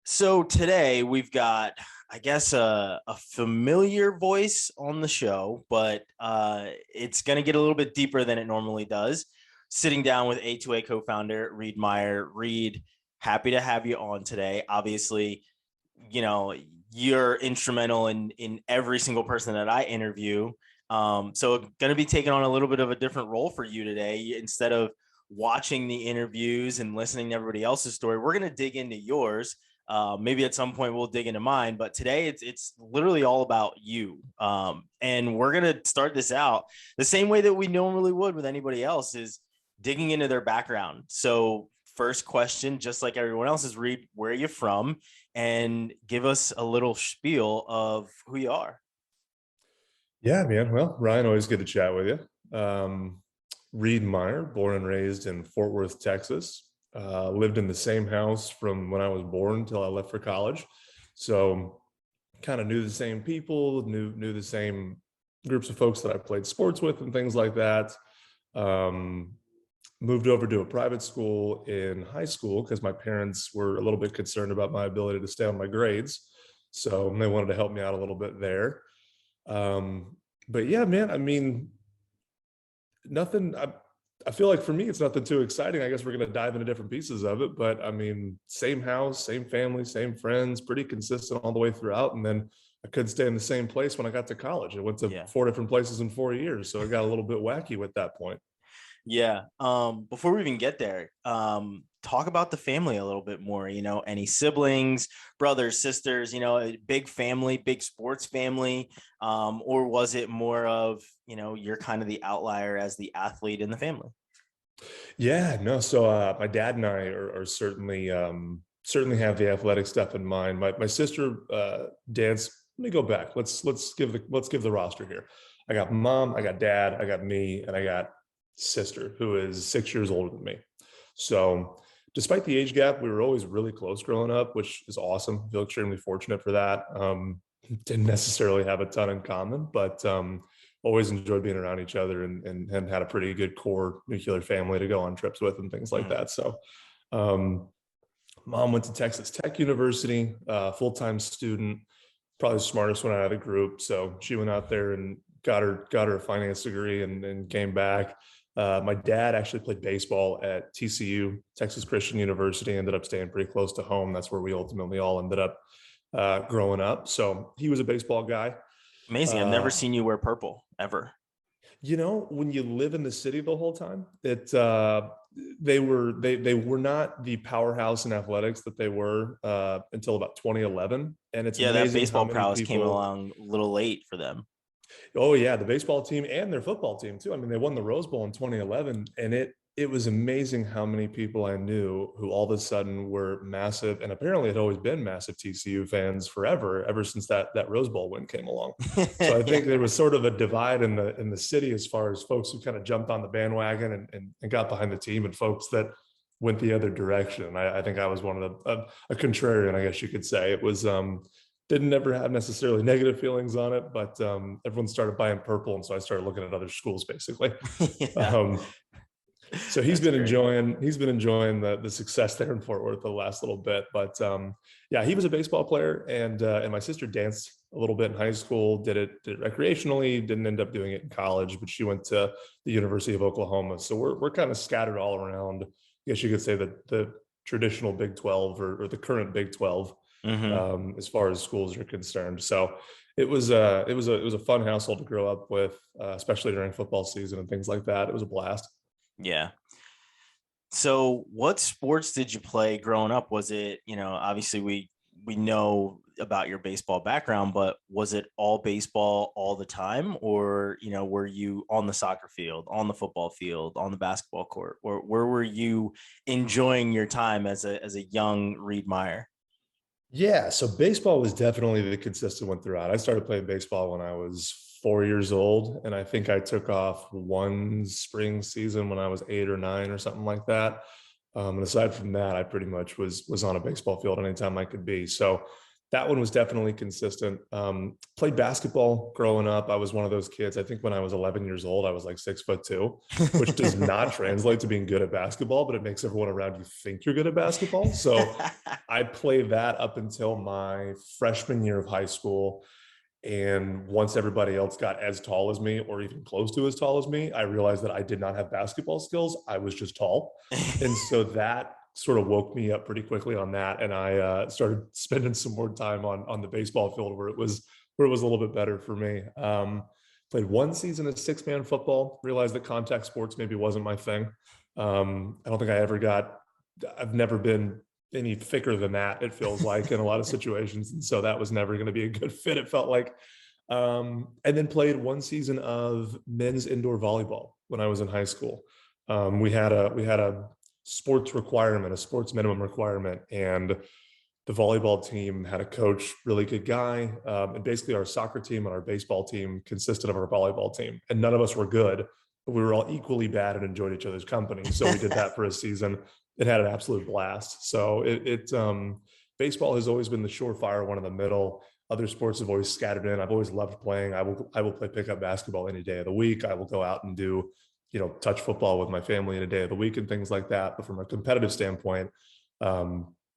So today we've got, I guess, a familiar voice on the show, but it's going to get a little bit deeper than it normally does. Sitting down with A2A co-founder Reid Meyer. Reid, happy to have you on today. Obviously, you know you're instrumental in every single person that I interview. So going to be taking on a little bit of a different role for you today. Instead of watching the interviews and listening to everybody else's story, we're going to dig into yours. Maybe at some point we'll dig into mine, but today it's literally all about you. And we're gonna start this out the same way that we normally would with anybody else, is digging into their background. So first question, just like everyone else, is Reid, where are you from, and give us a little spiel of who you are. Yeah, man. Well, Ryan, always good to chat with you. Reid Meyer, born and raised in Fort Worth, Texas. Lived in the same house from when I was born until I left for college. So kind of knew the same people, knew the same groups of folks that I played sports with and things like that. Um, Moved over to a private school in high school because my parents were a little bit concerned about my ability to stay on my grades. So they wanted to help me out a little bit there. Um, but yeah, man, I mean, nothing. I feel like for me, it's nothing too exciting. I guess we're going to dive into different pieces of it. But I mean, same house, same family, same friends, pretty consistent all the way throughout. And then I couldn't stay in the same place when I got to college. I went to Yeah. 4 different places in 4 years. So it got a little bit wacky with that point. Yeah. Before we even get there, talk about the family a little bit more. Any siblings, brothers, sisters, a big family, big sports family. Or was it more of, you're kind of the outlier as the athlete in the family? Yeah, no. So my dad and I are certainly have the athletic stuff in mind. My sister dance. Let me go back. Let's give the roster here. I got mom, I got dad, I got me, and I got sister who is 6 years older than me. So despite the age gap, we were always really close growing up, which is awesome. I feel extremely fortunate for that. Didn't necessarily have a ton in common, but always enjoyed being around each other and had a pretty good core nuclear family to go on trips with and things like Mm. that. So um, mom went to Texas Tech University, full-time student, probably the smartest one out of the group. So she went out there and got her a finance degree and came back. My dad actually played baseball at TCU, Texas Christian University, ended up staying pretty close to home. That's where we ultimately all ended up growing up. So he was a baseball guy. Amazing. I've never Uh, seen you wear purple ever. when you live in the city the whole time, they were not the powerhouse in athletics that they were until about 2011. And it's Yeah, that amazing how baseball many prowess came people. along a little late for them. Oh yeah, the baseball team and their football team too. I mean, they won the Rose Bowl in 2011, and it was amazing how many people I knew who all of a sudden were massive, and apparently had always been massive TCU fans forever, ever since that Rose Bowl win came along. So I Yeah. think there was sort of a divide in the city as far as folks who kind of jumped on the bandwagon and got behind the team, and folks that went the other direction. I think I was one of a contrarian, I guess you could say. It was didn't ever have necessarily negative feelings on it, but everyone started buying purple, and so I started looking at other schools basically. Yeah, Um, so that's great. he's been enjoying the success there in Fort Worth the last little bit. But yeah, he was a baseball player, and my sister danced a little bit in high school. Did it recreationally. Didn't end up doing it in college, but she went to the University of Oklahoma. So we're kind of scattered all around. I guess you could say that the traditional Big 12 or the current Big 12 Hmm. as far as schools are concerned. So it was a fun household to grow up with, especially during football season and things like that. It was a blast. Yeah. So, what sports did you play growing up? Was it, obviously we know about your baseball background, but was it all baseball all the time, or were you on the soccer field, on the football field, on the basketball court, or where were you enjoying your time as a young Reid Meyer? Yeah, so baseball was definitely the consistent one throughout. I started playing baseball when I was 4 years old, and I think I took off one spring season when I was 8 or 9 or something like that. And aside from that, I pretty much was on a baseball field anytime I could be. So That one was definitely consistent. Played basketball growing up. I was one of those kids. I think when I was 11 years old, I was like 6'2", which does not translate to being good at basketball, but it makes everyone around you think you're good at basketball. So I played that up until my freshman year of high school. And once everybody else got as tall as me, or even close to as tall as me, I realized that I did not have basketball skills. I was just tall. And so that sort of woke me up pretty quickly on that. And I started spending some more time on the baseball field where it was a little bit better for me. Played one season of six-man football, realized that contact sports maybe wasn't my thing. I don't think I've never been any thicker than that, it feels like, in a lot of situations. And so that was never going to be a good fit, it felt like. And then played one season of men's indoor volleyball when I was in high school. We had a sports requirement, a sports minimum requirement, and the volleyball team had a coach, really good guy. And basically our soccer team and our baseball team consisted of our volleyball team, and none of us were good, but we were all equally bad and enjoyed each other's company. So we did that for a season. It had an absolute blast. So baseball has always been the surefire one in the middle. Other sports have always scattered in. I've always loved playing. I will play pickup basketball any day of the week. I will go out and do, touch football with my family in a day of the week and things like that. But from a competitive standpoint,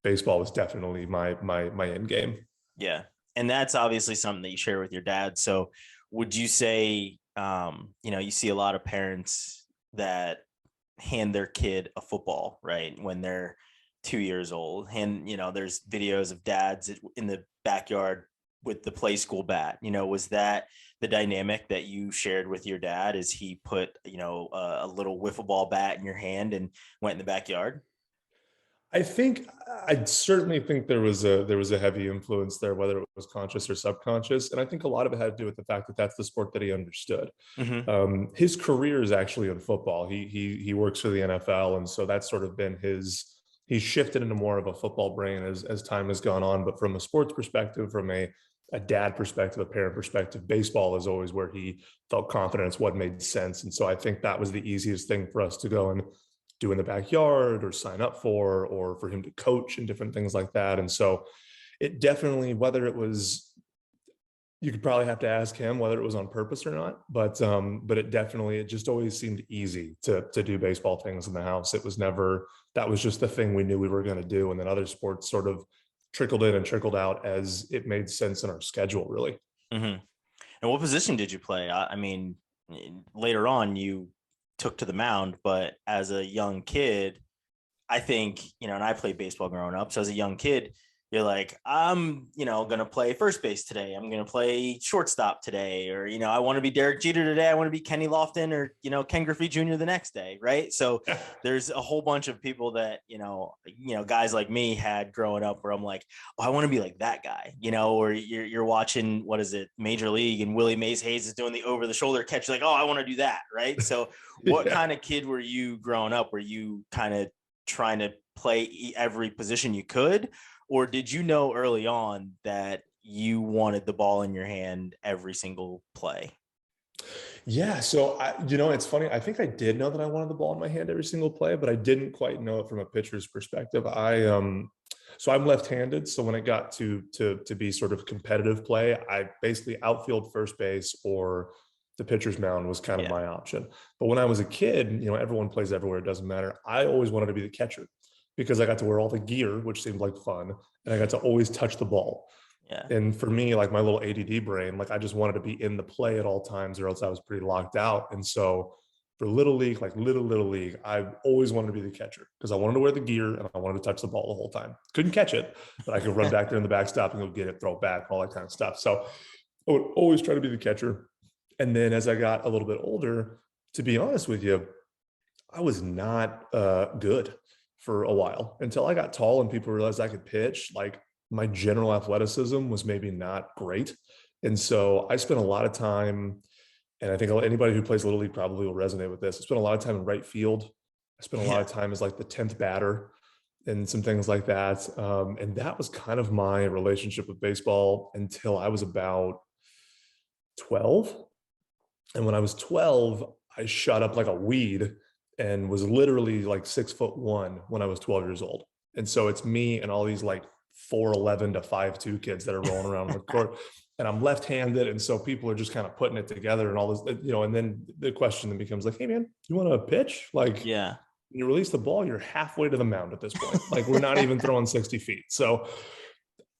baseball was definitely my end game. Yeah. And that's obviously something that you share with your dad. So would you say, you see a lot of parents that hand their kid a football, right, when they're 2 years old. And, there's videos of dads in the backyard with the play school bat. Was that the dynamic that you shared with your dad? Is he put, a little wiffle ball bat in your hand and went in the backyard? I certainly think there was a heavy influence there, whether it was conscious or subconscious. And I think a lot of it had to do with the fact that that's the sport that he understood. Mm-hmm. His career is actually in football. He works for the NFL. And so that's sort of been he's shifted into more of a football brain as time has gone on. But from a sports perspective, from a dad perspective, a parent perspective, baseball is always where he felt confident. It's what made sense. And so I think that was the easiest thing for us to go and do in the backyard or sign up for, or for him to coach and different things like that. And so it definitely, whether it was, you could probably have to ask him whether it was on purpose or not, but it just always seemed easy to do baseball things in the house. It was never, that was just the thing we knew we were going to do. And then other sports sort of trickled in and trickled out as it made sense in our schedule, really. Mm-hmm. And what position did you play? I mean, later on you took to the mound, but as a young kid, I think, and I played baseball growing up. So as a young kid, you're like, I'm, going to play first base today. I'm going to play shortstop today. Or, I want to be Derek Jeter today. I want to be Kenny Lofton or, Ken Griffey Jr. the next day. Right. So there's a whole bunch of people that, guys like me had growing up where I'm like, oh, I want to be like that guy, or you're watching, what is it, Major League, and Willie Mays Hayes is doing the over the shoulder catch. You're like, oh, I want to do that. Right. So what kind of kid were you growing up? Were you kind of trying to play every position you could? Or did you know early on that you wanted the ball in your hand every single play? Yeah. So, it's funny. I think I did know that I wanted the ball in my hand every single play, but I didn't quite know it from a pitcher's perspective. So I'm left-handed. So when it got to be sort of competitive play, I basically outfield, first base, or the pitcher's mound was kind of my option. But when I was a kid, everyone plays everywhere. It doesn't matter. I always wanted to be the catcher because I got to wear all the gear, which seemed like fun. And I got to always touch the ball. Yeah. And for me, like my little ADD brain, like I just wanted to be in the play at all times or else I was pretty locked out. And so for little league, like little league, I always wanted to be the catcher because I wanted to wear the gear and I wanted to touch the ball the whole time. Couldn't catch it, but I could run back there in the backstop and go get it, throw it back, all that kind of stuff. So I would always try to be the catcher. And then as I got a little bit older, to be honest with you, I was not good for a while until I got tall and people realized I could pitch. Like my general athleticism was maybe not great. And so I spent a lot of time, and I think anybody who plays Little League probably will resonate with this. I spent a lot of time in right field. I spent a lot of time as like the 10th batter and some things like that. And that was kind of my relationship with baseball until I was about 12. And when I was 12, I shot up like a weed and was literally like 6'1" when I was 12 years old. And so it's me and all these like 4'11" to 5'2" kids that are rolling around on the court. And I'm left-handed. And so people are just kind of putting it together and all this, and then the question then becomes like, hey man, you want to pitch? Like, Yeah. when you release the ball, you're halfway to the mound at this point. Like, we're not even throwing 60 feet. So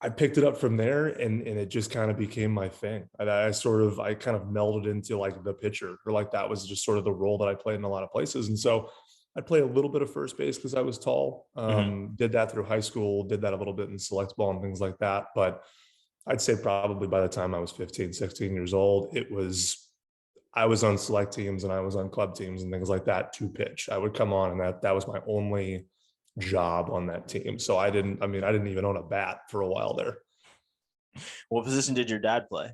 I picked it up from there, and it just kind of became my thing. I kind of melded into like the pitcher, or like that was just sort of the role that I played in a lot of places. And so I played a little bit of first base because I was tall. Did that through high school, did that a little bit in select ball and things like that. But I'd say probably by the time I was 15, 16 years old, I was on select teams and I was on club teams and things like that to pitch. I would come on, and that was my only job on that team. So I didn't even own a bat for a while there. What position did your dad play?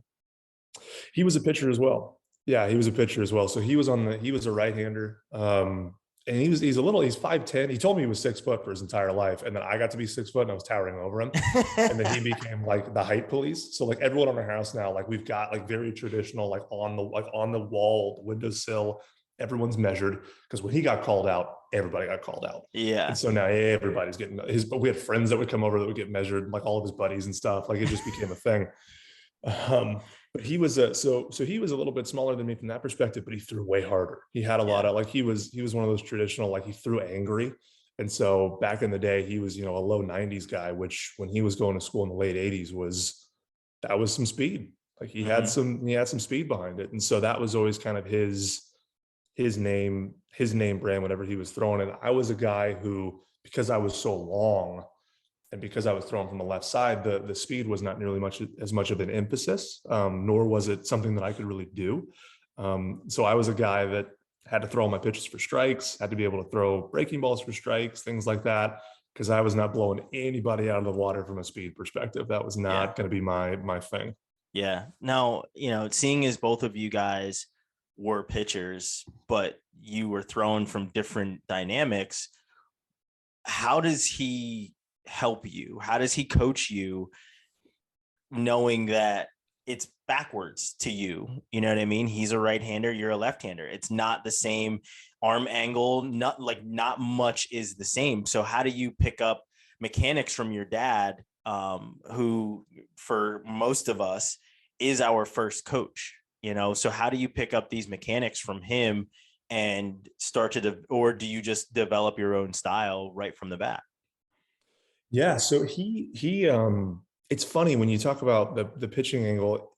He was a pitcher as well. Yeah, he was a pitcher as well. So he was a right-hander. And he's 5'10". He told me he was 6 foot for his entire life. And then I got to be 6 foot and I was towering over him. And then he became like the height police. So like everyone on our house now, like we've got like very traditional, like on the wall, the windowsill, everyone's measured, because when he got called out, everybody got called out. Yeah. And so now everybody's getting but we had friends that would come over that would get measured, like all of his buddies and stuff. Like it just became a thing. But he was he was a little bit smaller than me from that perspective, but he threw way harder. He had a lot of like, he was one of those traditional, like he threw angry. And so back in the day, he was, a low 90s guy, which when he was going to school in the late 80s was some speed. Like he had some speed behind it. And so that was always kind of his name brand whenever he was throwing it. I was a guy who, because I was so long, and because I was thrown from the left side, the speed was not nearly as much of an emphasis, nor was it something that I could really do. So I was a guy that had to throw all my pitches for strikes, had to be able to throw breaking balls for strikes, things like that, because I was not blowing anybody out of the water from a speed perspective. That was not going to be my thing. Yeah. Now, seeing as both of you guys were pitchers, but you were thrown from different dynamics, how does he help you? How does he coach you, knowing that it's backwards to you? You know what I mean? He's a right-hander, you're a left-hander. It's not the same arm angle, not much is the same. So how do you pick up mechanics from your dad, who for most of us is our first coach? So how do you pick up these mechanics from him and start or do you just develop your own style right from the bat? Yeah, so he it's funny when you talk about the pitching angle.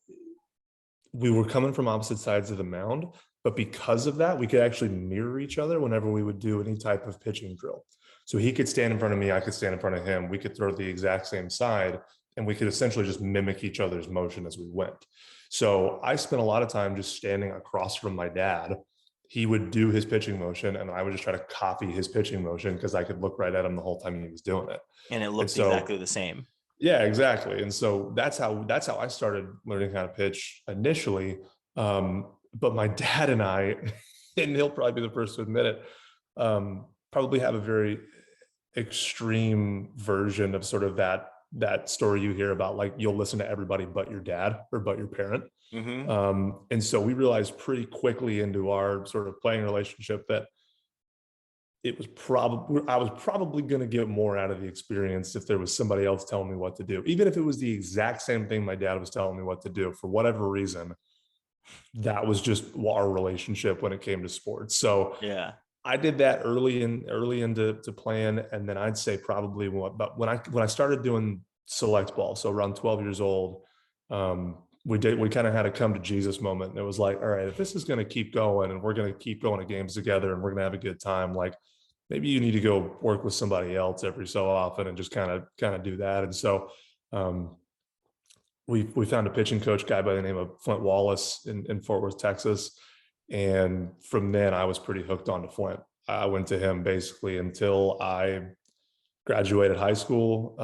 We were coming from opposite sides of the mound, but because of that, we could actually mirror each other whenever we would do any type of pitching drill. So he could stand in front of me, I could stand in front of him. We could throw the exact same side, and we could essentially just mimic each other's motion as we went. So I spent a lot of time just standing across from my dad. He would do his pitching motion, and I would just try to copy his pitching motion because I could look right at him the whole time he was doing it. And it looked exactly the same. Yeah, exactly. And so that's how I started learning how to pitch initially. But my dad and I, and he'll probably be the first to admit it, probably have a very extreme version of sort of that story you hear about, like you'll listen to everybody but your dad or but your parent. And so we realized pretty quickly into our sort of playing relationship that I was probably going to get more out of the experience if there was somebody else telling me what to do, even if it was the exact same thing my dad was telling me what to do. For whatever reason, that was just our relationship when it came to sports. So yeah, I did that early into playing, and then I'd say probably when I started doing select ball, so around 12 years old, we kind of had a come to Jesus moment, and it was like, all right, if this is going to keep going and we're going to keep going to games together and we're going to have a good time, like maybe you need to go work with somebody else every so often and just kind of do that. And so we found a pitching coach guy by the name of Flint Wallace in Fort Worth, Texas. And from then I was pretty hooked on to Flint. I went to him basically until I graduated high school.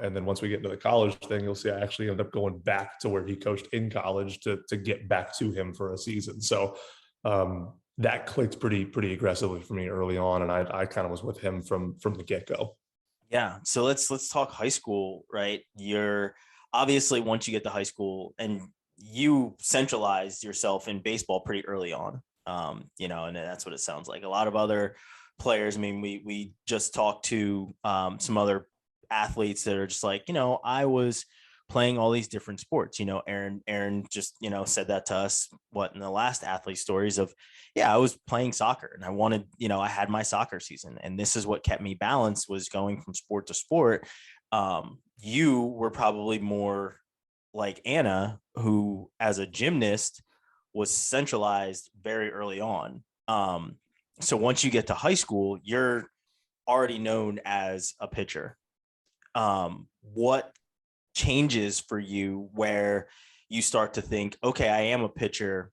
And then once we get into the college thing, you'll see I actually ended up going back to where he coached in college to get back to him for a season. So that clicked pretty aggressively for me early on. And I kind of was with him from the get-go. Yeah. So let's talk high school, right? You're obviously, once you get to high school, and you centralized yourself in baseball pretty early on, and that's what it sounds like. A lot of other players, I mean, we just talked to some other athletes that are just like, I was playing all these different sports. Aaron just, said that to us, in the last athlete stories of, yeah, I was playing soccer and I wanted, I had my soccer season, and this is what kept me balanced, was going from sport to sport. You were probably more like Anna, who as a gymnast was centralized very early on. So once you get to high school, you're already known as a pitcher. What changes for you where you start to think, okay, I am a pitcher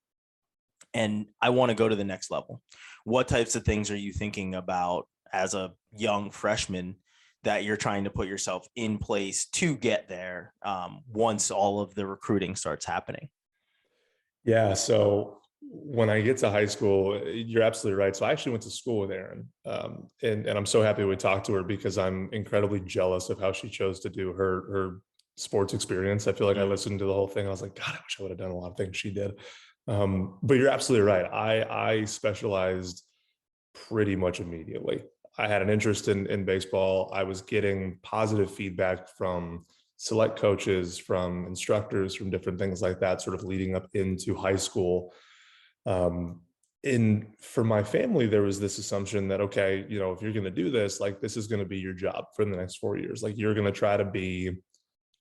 and I want to go to the next level? What types of things are you thinking about as a young freshman that you're trying to put yourself in place to get there, once all of the recruiting starts happening? Yeah. So when I get to high school, you're absolutely right. So I actually went to school with Erin, and I'm so happy we talked to her because I'm incredibly jealous of how she chose to do her sports experience. I feel like I listened to the whole thing. I was like, God, I wish I would have done a lot of things she did. But you're absolutely right. I specialized pretty much immediately. I had an interest in baseball. I was getting positive feedback from select coaches, from instructors, from different things like that, sort of leading up into high school. In for my family, there was this assumption that, okay, if you're going to do this, like this is going to be your job for the next 4 years. Like you're going to try to be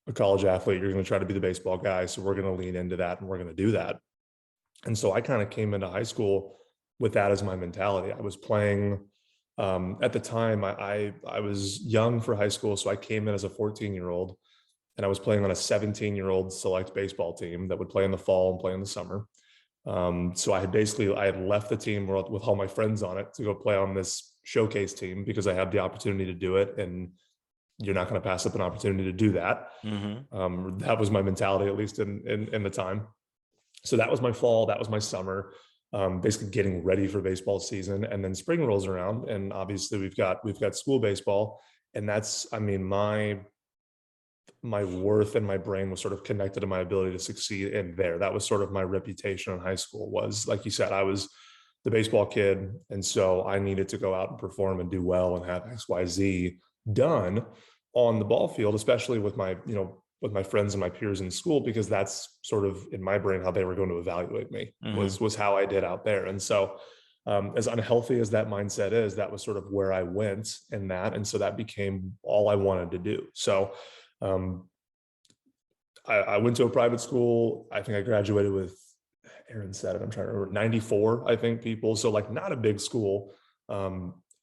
a college athlete, you're going to try to be the baseball guy. So we're going to lean into that and we're going to do that. And so I kind of came into high school with that as my mentality. I was playing at the time. I was young for high school, so I came in as a 14-year-old, and I was playing on a 17-year-old select baseball team that would play in the fall and play in the summer. So I had left the team with all my friends on it to go play on this showcase team because I had the opportunity to do it, and you're not going to pass up an opportunity to do that. That was my mentality, at least in the time. So that was my fall, that was my summer, basically getting ready for baseball season. And then spring rolls around, and obviously we've got school baseball, and that's, I mean, my worth and my brain was sort of connected to my ability to succeed in there. That was sort of my reputation in high school, was, like you said, I was the baseball kid, and so I needed to go out and perform and do well and have XYZ done on the ball field, especially with my friends and my peers in school, because that's sort of in my brain how they were going to evaluate me, was how I did out there. And so as unhealthy as that mindset is, that was sort of where I went in that. And so that became all I wanted to do. So I went to a private school. I think I graduated with, Aaron said it, I'm trying to remember, 94, I think, people. So like not a big school.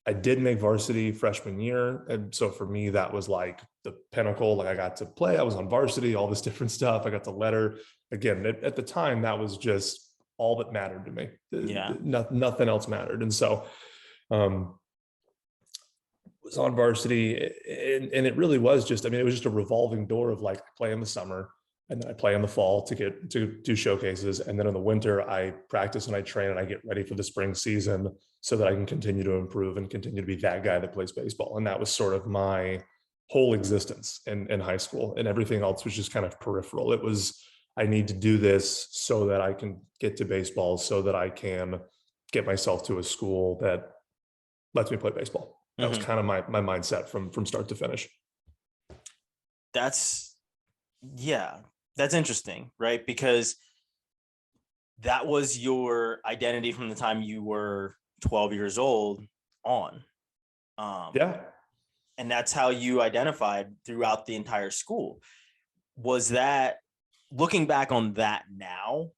I did make varsity freshman year. And so for me, that was like the pinnacle. Like I got to play, I was on varsity, all this different stuff. I got to letter. Again, at the time, that was just all that mattered to me. Yeah. Nothing else mattered. And so was on varsity, and it really was just, I mean, it was just a revolving door of like, I play in the summer, and then I play in the fall to get to do showcases. And then in the winter, I practice and I train and I get ready for the spring season so that I can continue to improve and continue to be that guy that plays baseball. And that was sort of my whole existence in high school, and everything else was just kind of peripheral. It was, I need to do this so that I can get to baseball, so that I can get myself to a school that lets me play baseball. That was kind of my mindset from start to finish. That's interesting, right? Because that was your identity from the time you were 12 years old on. Yeah. And that's how you identified throughout the entire school. Was that, looking back on that now,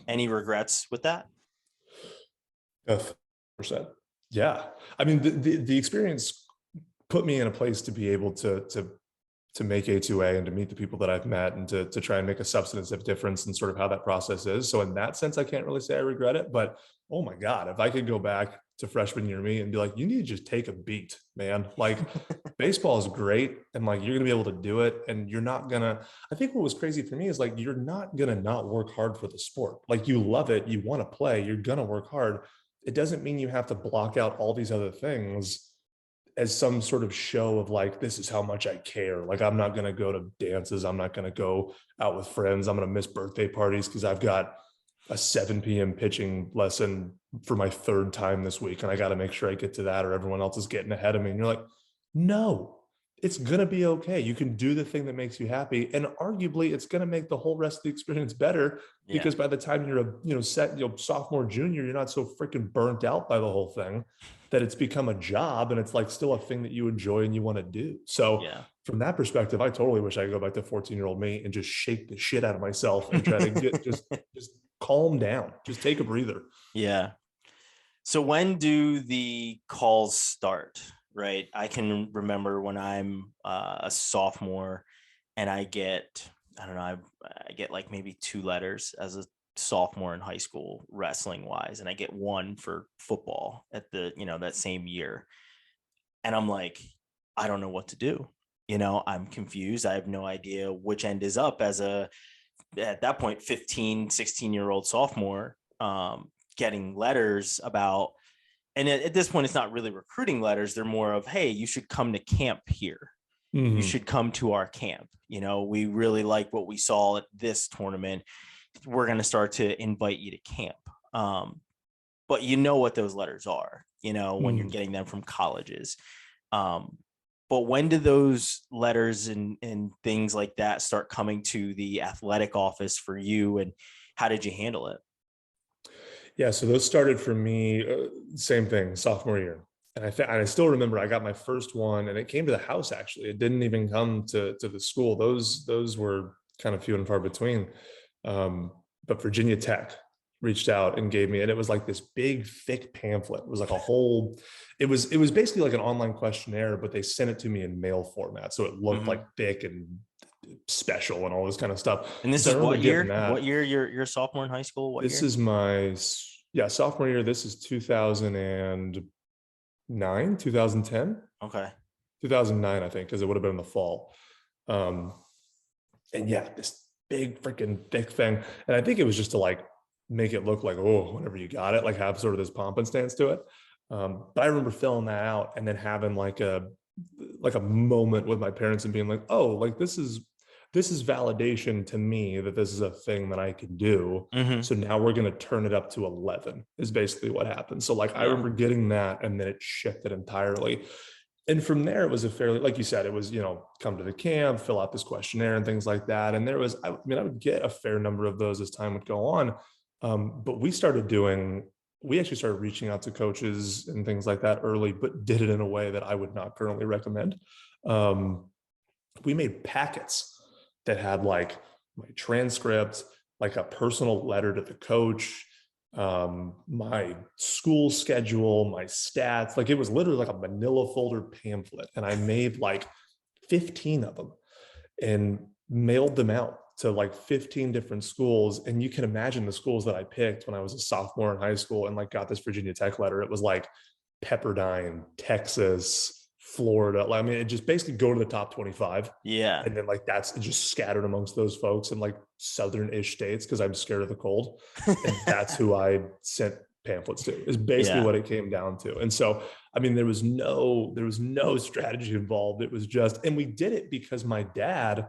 any regrets with that? 100%. Yeah. I mean, the experience put me in a place to be able to make A2A and to meet the people that I've met, and to try and make a substantive difference in sort of how that process is. So in that sense, I can't really say I regret it, but oh my God, if I could go back to freshman year me and be like, you need to just take a beat, man. Like baseball is great, and like, you're going to be able to do it. And you're not gonna, I think what was crazy for me is like, you're not going to not work hard for the sport. Like you love it, you want to play, you're going to work hard. It doesn't mean you have to block out all these other things as some sort of show of like, this is how much I care. Like, I'm not going to go to dances. I'm not going to go out with friends. I'm going to miss birthday parties because I've got a 7 p.m. pitching lesson for my third time this week, and I got to make sure I get to that, or everyone else is getting ahead of me. And you're like, no, it's going to be okay. You can do the thing that makes you happy. And arguably it's going to make the whole rest of the experience better, Yeah. because by the time you're sophomore, junior, you're not so freaking burnt out by the whole thing that it's become a job, and it's like still a thing that you enjoy and you want to do. So Yeah. from that perspective, I totally wish I could go back to 14-year-old me and just shake the shit out of myself and try to just calm down, just take a breather. Yeah. So when do the calls start? Right. I can remember when I'm a sophomore and I don't know, I get like maybe 2 letters as a sophomore in high school, wrestling wise, and I get one for football at that same year. And I'm like, I don't know what to do. I'm confused. I have no idea which end is up as at that point, 15, 16-year-old sophomore, getting letters about, and at this point, it's not really recruiting letters. They're more of, hey, you should come to camp here. You should come to our camp. We really like what we saw at this tournament. We're going to start to invite you to camp. But what those letters are, when you're getting them from colleges. But when do those letters and things like that start coming to the athletic office for you, and how did you handle it? Yeah, so those started for me, same thing, sophomore year. And I still remember I got my first one, and it came to the house. Actually, it didn't even come to the school. Those were kind of few and far between. But Virginia Tech reached out and gave me, and it was like this big thick pamphlet. It was like a whole, it was basically like an online questionnaire, but they sent it to me in mail format, so it looked like thick and special and all this kind of stuff. And this So I is remember what getting year? that. What year you're sophomore in high school? What This year? is my, yeah, sophomore year. This is 2009, 2010, Okay. 2009, I think, because it would have been in the fall. Um, and yeah, this big freaking thick thing. And I think it was just to like make it look like, oh, whenever you got it, like have sort of this pomp and stance to it. But I remember filling that out and then having like a moment with my parents and being like, oh, like this is validation to me that this is a thing that I can do. Mm-hmm. So now we're going to turn it up to 11 is basically what happened. So like I Yeah. remember getting that, and then it shifted entirely. And from there, it was a fairly, like you said, it was, come to the camp, fill out this questionnaire and things like that. And there was, I mean, I would get a fair number of those as time would go on. But we actually started reaching out to coaches and things like that early, but did it in a way that I would not currently recommend. We made packets that had like my transcript, like a personal letter to the coach, my school schedule, my stats. Like it was literally like a manila folder pamphlet, and I made like 15 of them and mailed them out to like 15 different schools. And you can imagine the schools that I picked when I was a sophomore in high school and like got this Virginia Tech letter. It was like Pepperdine, Texas, Florida. I mean, it just basically go to the top 25. Yeah. And then like that's just scattered amongst those folks in like southern-ish states because I'm scared of the cold. And that's who I sent pamphlets to, is basically Yeah. what it came down to. And so, I mean, there was no strategy involved. It was just, and we did it because my dad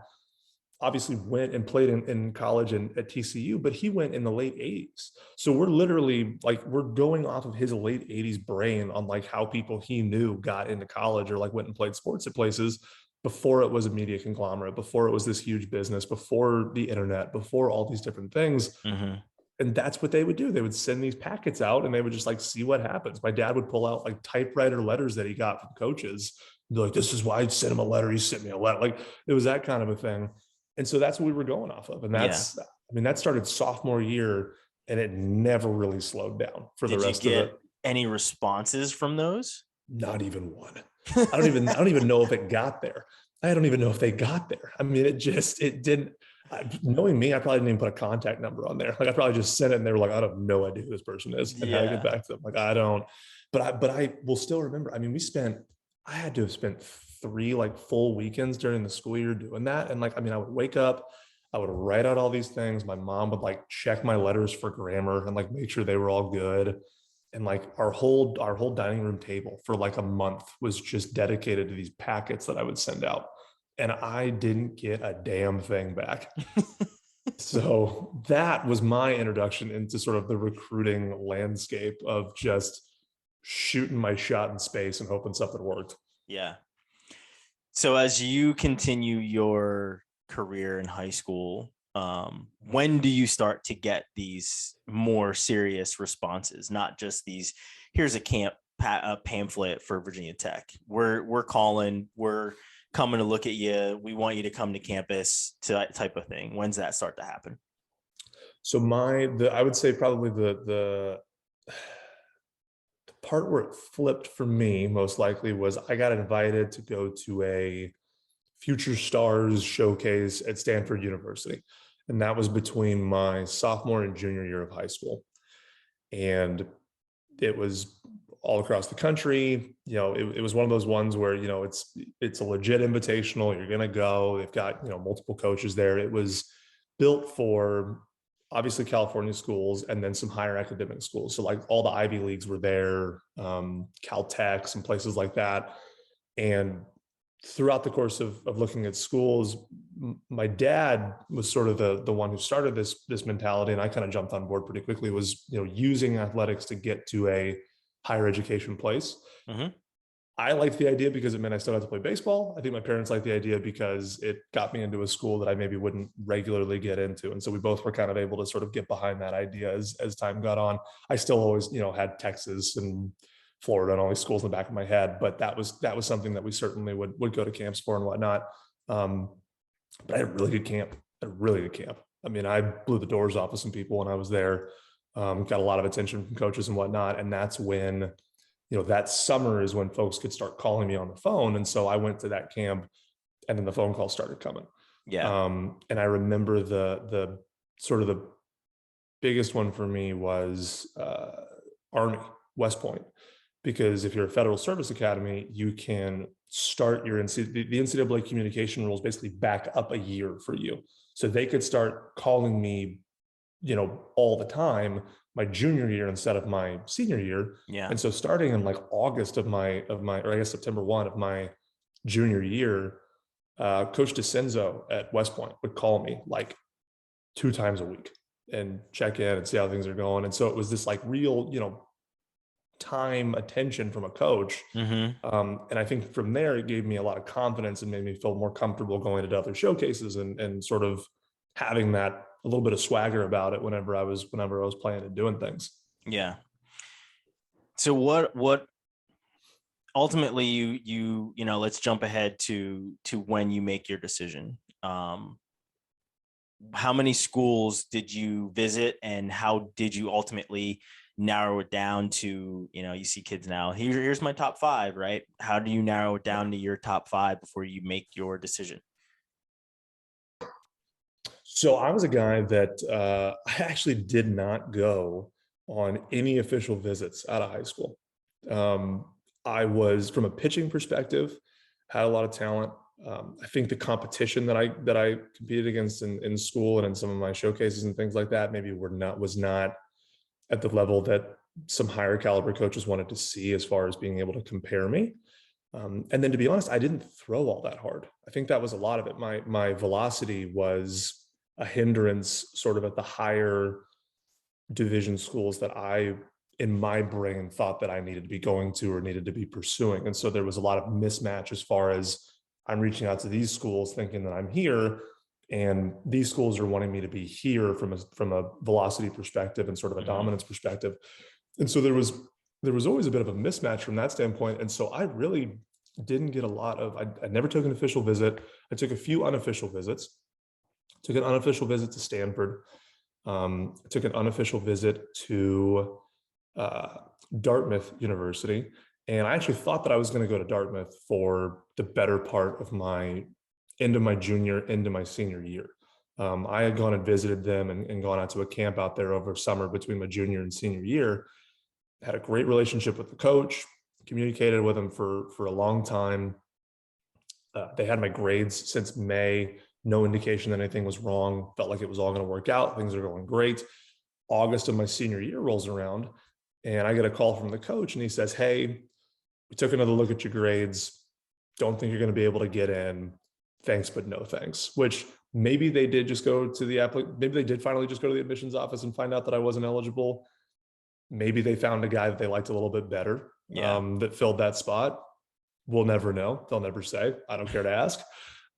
obviously went and played in college and at TCU, but he went in the late 80s. So we're literally like, we're going off of his late 80s brain on like how people he knew got into college or like went and played sports at places before it was a media conglomerate, before it was this huge business, before the internet, before all these different things. Mm-hmm. And that's what they would do. They would send these packets out and they would just like see what happens. My dad would pull out like typewriter letters that he got from coaches. Be like, this is why I sent him a letter. He sent me a letter. Like it was that kind of a thing. And so that's what we were going off of. And Yeah. that started sophomore year, and it never really slowed down for the Did you rest of get it. any responses from those? Not even one. I don't even know if it got there. I don't even know if they got there. I mean, it didn't. Knowing me, I probably didn't even put a contact number on there. Like I probably just sent it and they were like, I have no idea who this person is and how to get back to them. Like I don't, but I will still remember. I mean, I had to have spent 3 like full weekends during the school year doing that. And like, I mean, I would wake up, I would write out all these things. My mom would like check my letters for grammar and like make sure they were all good. And like our whole dining room table for like a month was just dedicated to these packets that I would send out. And I didn't get a damn thing back. So that was my introduction into sort of the recruiting landscape of just shooting my shot in space and hoping something worked. Yeah. So as you continue your career in high school, when do you start to get these more serious responses? Not just these, here's a a pamphlet for Virginia Tech. We're calling, we're coming to look at you. We want you to come to campus, to that type of thing. When's that start to happen? So I would say probably the part where it flipped for me most likely was I got invited to go to a Future Stars showcase at Stanford University. And that was between my sophomore and junior year of high school. And it was all across the country. It was one of those ones where, it's a legit invitational. You're going to go. They've got, multiple coaches there. It was built for obviously California schools and then some higher academic schools. So like all the Ivy Leagues were there, Caltech, some places like that. And throughout the course of looking at schools, my dad was sort of the one who started this mentality, and I kind of jumped on board pretty quickly, was using athletics to get to a higher education place. Mm-hmm. I liked the idea because it meant I still had to play baseball. I think my parents liked the idea because it got me into a school that I maybe wouldn't regularly get into. And so we both were kind of able to sort of get behind that idea as time got on. I still always, had Texas and Florida and all these schools in the back of my head, but that was something that we certainly would go to camps for and whatnot. But I had a really good camp. I mean, I blew the doors off of some people when I was there. Got a lot of attention from coaches and whatnot. And that's when, that summer is when folks could start calling me on the phone. And so I went to that camp and then the phone calls started coming. Yeah. And I remember the sort of the biggest one for me was Army, West Point. Because if you're a Federal Service Academy, you can start the NCAA communication rules basically back up a year for you. So they could start calling me, all the time, my junior year instead of my senior year. Yeah. And so starting in like August of my, or I guess September 1 of my junior year, Coach DeCenzo at West Point would call me like 2 times a week and check in and see how things are going. And so it was this like real, time attention from a coach. Mm-hmm. And I think from there, it gave me a lot of confidence and made me feel more comfortable going to other showcases and sort of having that a little bit of swagger about it whenever I was playing and doing things. Yeah. So what ultimately you let's jump ahead to when you make your decision. How many schools did you visit and how did you ultimately narrow it down to, you see kids now, here's my top 5, right? How do you narrow it down to your top 5 before you make your decision? So I was a guy that I actually did not go on any official visits out of high school. I was, from a pitching perspective, had a lot of talent. I think the competition that I competed against in school and in some of my showcases and things like that maybe was not at the level that some higher caliber coaches wanted to see as far as being able to compare me. And then to be honest, I didn't throw all that hard. I think that was a lot of it. My velocity was a hindrance sort of at the higher division schools that I, in my brain, thought that I needed to be going to or needed to be pursuing. And so there was a lot of mismatch as far as I'm reaching out to these schools thinking that I'm here, and these schools are wanting me to be here from a velocity perspective and sort of a dominance perspective. And so there was always a bit of a mismatch from that standpoint. And so I really didn't get a lot of, I never took an official visit. I took a few unofficial visits. Took an unofficial visit to Stanford. Took an unofficial visit to Dartmouth University. And I actually thought that I was going to go to Dartmouth for the better part of my end of my junior, into my senior year. I had gone and visited them and gone out to a camp out there over summer between my junior and senior year. Had a great relationship with the coach, communicated with him for a long time. They had my grades since May. No indication that anything was wrong. Felt like it was all going to work out. Things are going great. August of my senior year rolls around and I get a call from the coach and he says, "Hey, we took another look at your grades. Don't think you're going to be able to get in. Thanks, but no thanks." Which maybe they did just go to maybe they did finally just go to the admissions office and find out that I wasn't eligible. Maybe they found a guy that they liked a little bit better, that filled that spot. We'll never know. They'll never say. I don't care to ask.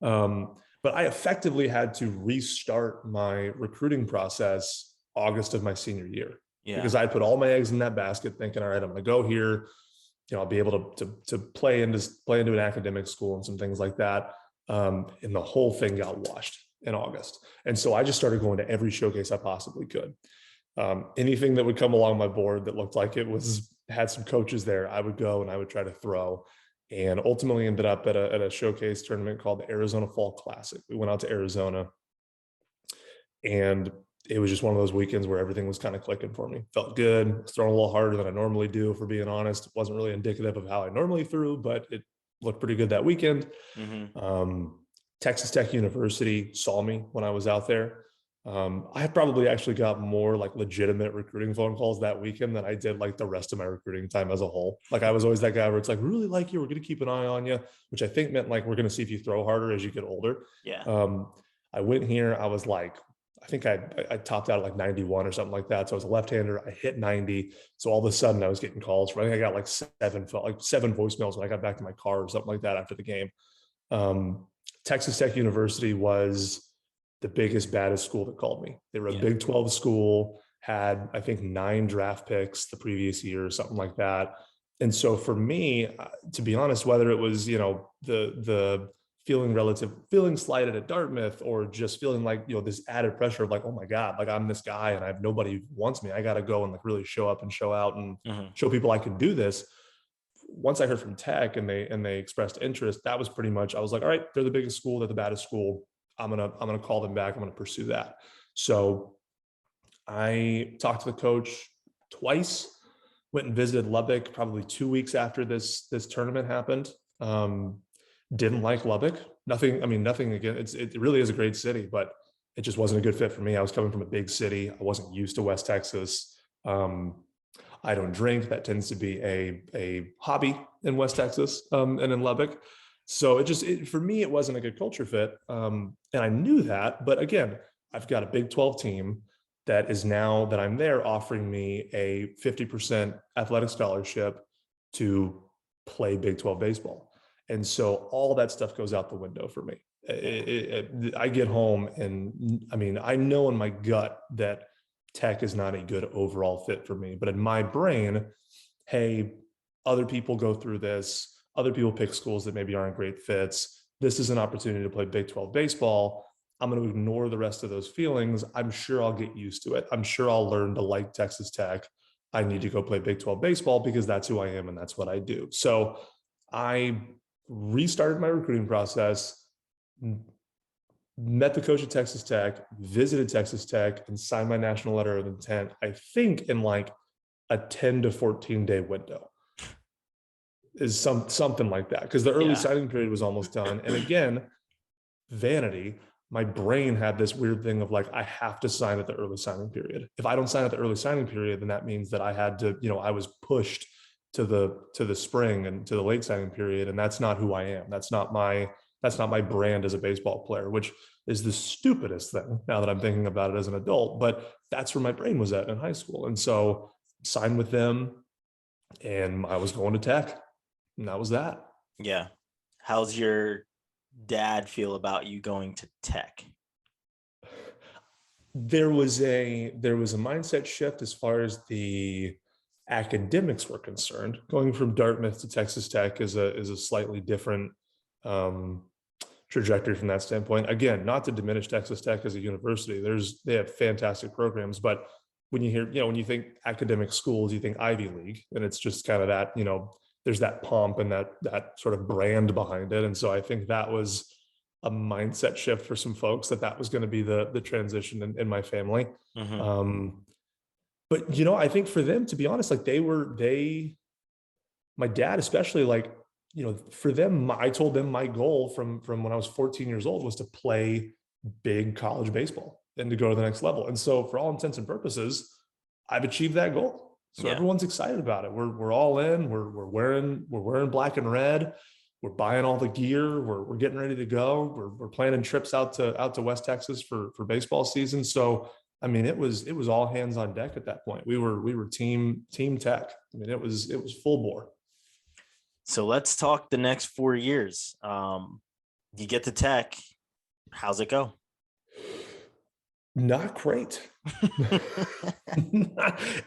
But I effectively had to restart my recruiting process August of my senior year Yeah. because I put all my eggs in that basket, thinking, all right, I'm going to go here. I'll be able to play into an academic school and some things like that. And the whole thing got washed in August. And so I just started going to every showcase I possibly could. Anything that would come along my board that looked like it was had some coaches there, I would go and I would try to throw. And ultimately ended up at a showcase tournament called the Arizona Fall Classic. We went out to Arizona, and it was just one of those weekends where everything was kind of clicking for me. Felt good, throwing a little harder than I normally do, for being honest. It wasn't really indicative of how I normally threw, but it looked pretty good that weekend. Texas Tech University saw me when I was out there. I probably actually got more like legitimate recruiting phone calls that weekend than I did like the rest of my recruiting time as a whole. Like I was always that guy where it's like, really like you, we're going to keep an eye on you, which I think meant like, we're going to see if you throw harder as you get older. Yeah. I went here, I was like, I think I topped out at like 91 or something like that. So I was a left-hander. I hit 90. So all of a sudden I was getting calls. I think I got like seven voicemails when I got back to my car or something like that after the game. Texas Tech University was the biggest, baddest school that called me. They were a Big 12 school, had, I think, 9 draft picks the previous year or something like that. And so for me, to be honest, whether it was, the feeling slighted at Dartmouth, or just feeling like, this added pressure of like, oh my God, like I'm this guy and I have nobody who wants me. I got to go and like really show up and show out and show people I can do this. Once I heard from Tech and they expressed interest, that was pretty much, I was like, all right, they're the biggest school, they're the baddest school. I'm gonna call them back. I'm gonna pursue that. So I talked to the coach twice, went and visited Lubbock probably 2 weeks after this tournament happened. Didn't like Lubbock. Nothing again. It really is a great city, but it just wasn't a good fit for me. I was coming from a big city. I wasn't used to West Texas. I don't drink. That tends to be a hobby in West Texas and in Lubbock. So for me, it wasn't a good culture fit. And I knew that, but again, I've got a Big 12 team that is, now that I'm there, offering me a 50% athletic scholarship to play Big 12 baseball. And so all that stuff goes out the window for me. I get home and I know in my gut that Tech is not a good overall fit for me, but in my brain, hey, other people go through this. Other people pick schools that maybe aren't great fits. This is an opportunity to play Big 12 baseball. I'm going to ignore the rest of those feelings. I'm sure I'll get used to it. I'm sure I'll learn to like Texas Tech. I need to go play Big 12 baseball because that's who I am and that's what I do. So I restarted my recruiting process, met the coach at Texas Tech, visited Texas Tech, and signed my national letter of intent, I think in like a 10 to 14 day window. Is something like that, because the early signing period was almost done. And again, vanity, my brain had this weird thing of like, I have to sign at the early signing period. If I don't sign at the early signing period, then that means that I had to, I was pushed to the spring and to the late signing period. And that's not who I am. That's not my brand as a baseball player, which is the stupidest thing now that I'm thinking about it as an adult, but that's where my brain was at in high school. And so signed with them and I was going to Tech. And that was that. Yeah. How's your dad feel about you going to Tech? There was a mindset shift as far as the academics were concerned. Going from Dartmouth to Texas Tech is a slightly different trajectory from that standpoint. Again, not to diminish Texas Tech as a university. They have fantastic programs, but when you hear, when you think academic schools, you think Ivy League, and it's just kind of that, there's that pomp and that sort of brand behind it. And so I think that was a mindset shift for some folks, that was going to be the transition in my family. But I think for them, to be honest, like my dad especially, like, for them, I told them my goal from when I was 14 years old was to play big college baseball and to go to the next level. And so for all intents and purposes, I've achieved that goal. So everyone's excited about it. We're all in. We're wearing black and red. We're buying all the gear. We're getting ready to go. We're planning trips out to West Texas for baseball season. So it was all hands on deck at that point. We were team Tech. It was full bore. So let's talk the next 4 years. You get to Tech. How's it go? Not great.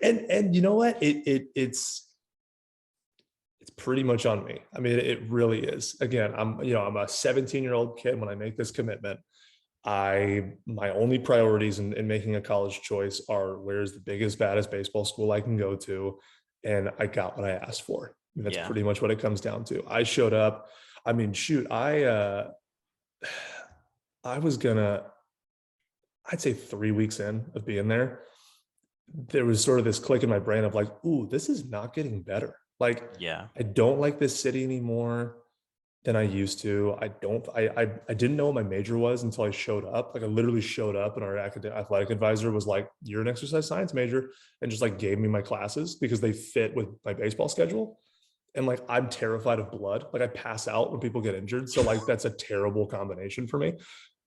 And you know what? It's pretty much on me. I mean, it really is. Again, I'm a 17-year-old kid when I make this commitment. My only priorities in making a college choice are where's the biggest, baddest baseball school I can go to. And I got what I asked for. And that's Yeah. pretty much what it comes down to. I showed up. I mean, shoot, I was gonna, I'd say 3 weeks in of being there, there was sort of this click in my brain of like, ooh, this is not getting better. Like, Yeah. I don't like this city anymore than I used to. I didn't know what my major was until I showed up. Like I literally showed up and our athletic advisor was like, you're an exercise science major, and just like gave me my classes because they fit with my baseball schedule. And like I'm terrified of blood. Like I pass out when people get injured. So like that's a terrible combination for me.